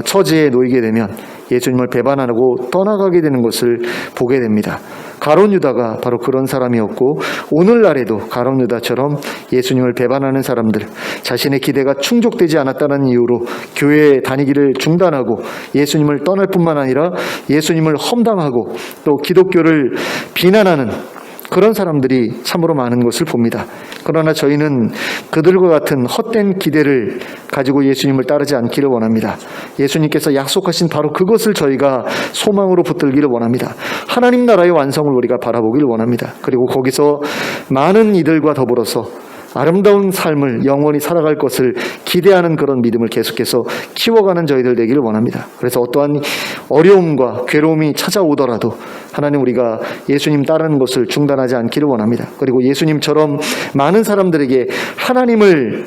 처지에 놓이게 되면 예수님을 배반하고 떠나가게 되는 것을 보게 됩니다. 가룟 유다가 바로 그런 사람이었고 오늘날에도 가룟 유다처럼 예수님을 배반하는 사람들, 자신의 기대가 충족되지 않았다는 이유로 교회에 다니기를 중단하고 예수님을 떠날 뿐만 아니라 예수님을 험담하고 또 기독교를 비난하는 그런 사람들이 참으로 많은 것을 봅니다. 그러나 저희는 그들과 같은 헛된 기대를 가지고 예수님을 따르지 않기를 원합니다. 예수님께서 약속하신 바로 그것을 저희가 소망으로 붙들기를 원합니다. 하나님 나라의 완성을 우리가 바라보기를 원합니다. 그리고 거기서 많은 이들과 더불어서 아름다운 삶을 영원히 살아갈 것을 기대하는 그런 믿음을 계속해서 키워가는 저희들 되기를 원합니다. 그래서 어떠한 어려움과 괴로움이 찾아오더라도 하나님, 우리가 예수님 따르는 것을 중단하지 않기를 원합니다. 그리고 예수님처럼 많은 사람들에게 하나님을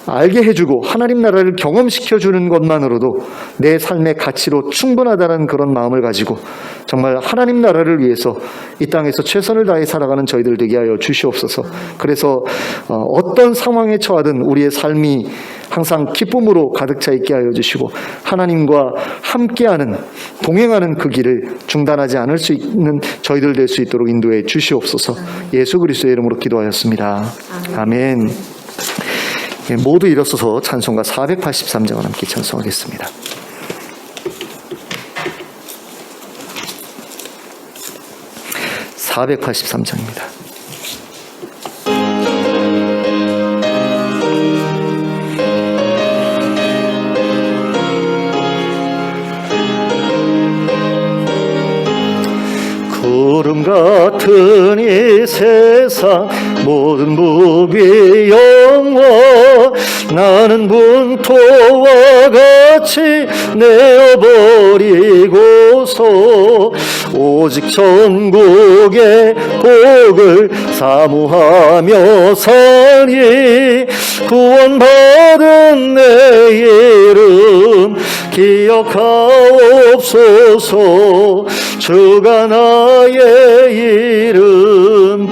알게 해주고 하나님 나라를 경험시켜주는 것만으로도 내 삶의 가치로 충분하다는 그런 마음을 가지고 정말 하나님 나라를 위해서 이 땅에서 최선을 다해 살아가는 저희들 되게 하여 주시옵소서. 그래서 어떤 상황에 처하든 우리의 삶이 항상 기쁨으로 가득 차 있게 하여 주시고 하나님과 함께하는, 동행하는 그 길을 중단하지 않을 수 있는 저희들 될 수 있도록 인도해 주시옵소서. 예수 그리스도의 이름으로 기도하였습니다. 아멘. 모두 일어서서 찬송가 483장을 함께 찬송하겠습니다. (483장입니다) 구름 같은 이 세상 모든 무비 영화 나는 분토와 같이 내어버리고서 오직 천국의 복을 사모하며 사니 구원받은 내 이름 기억하옵소서. 주가 나의 이름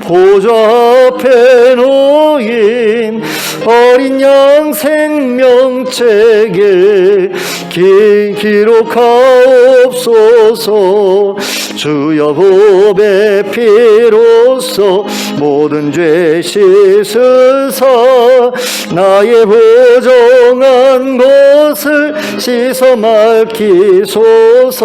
보좌 앞에 놓인 어린 양 생명책에 기록하옵소서. 주여 보배 피로써 모든 죄 씻으사 나의 부정한 것을 씻어 맑히소서.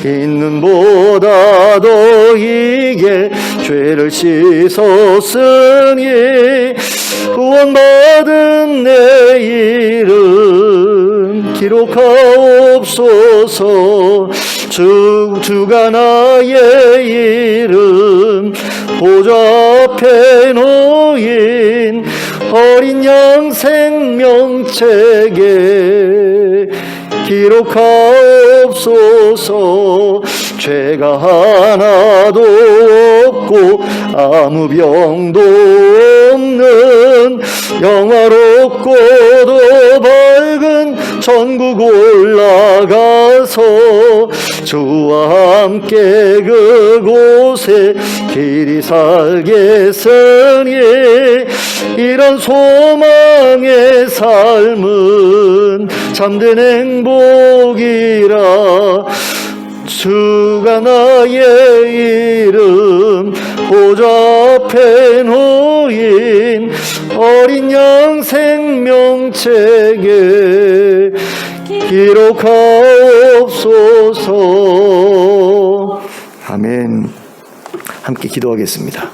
있는 보다 더 이게 죄를 씻었으니 구원받은 내 이름 기록하옵소서. 주가 나의 이름 보좌 앞에 놓인 어린 양 생명책에 기록하옵소서. 죄가 하나도 없고 아무 병도 없는 영화롭고도 밝은 천국 올라가서 주와 함께 그곳에 길이 살겠으니 이런 소망의 삶은 참된 행복이라. 주가 나의 이름 보좌 앞에 놓인 어린 양 생명책에 기록하옵소서. 아멘. 함께 기도하겠습니다.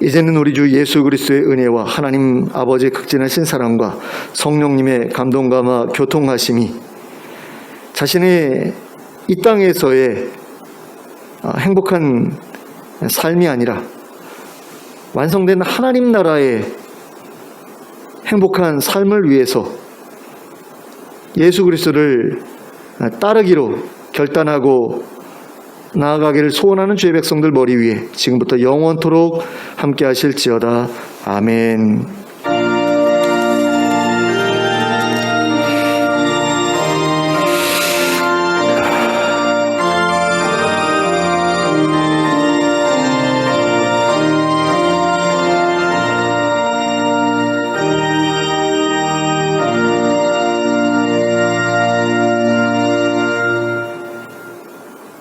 이제는 우리 주 예수 그리스도의 은혜와 하나님 아버지의 극진하신 사랑과 성령님의 감동감화 교통하심이 자신의 이 땅에서의 행복한 삶이 아니라 완성된 하나님 나라의 행복한 삶을 위해서 예수 그리스도를 따르기로 결단하고 나아가기를 소원하는 주의 백성들 머리 위에 지금부터 영원토록 함께 하실지어다. 아멘.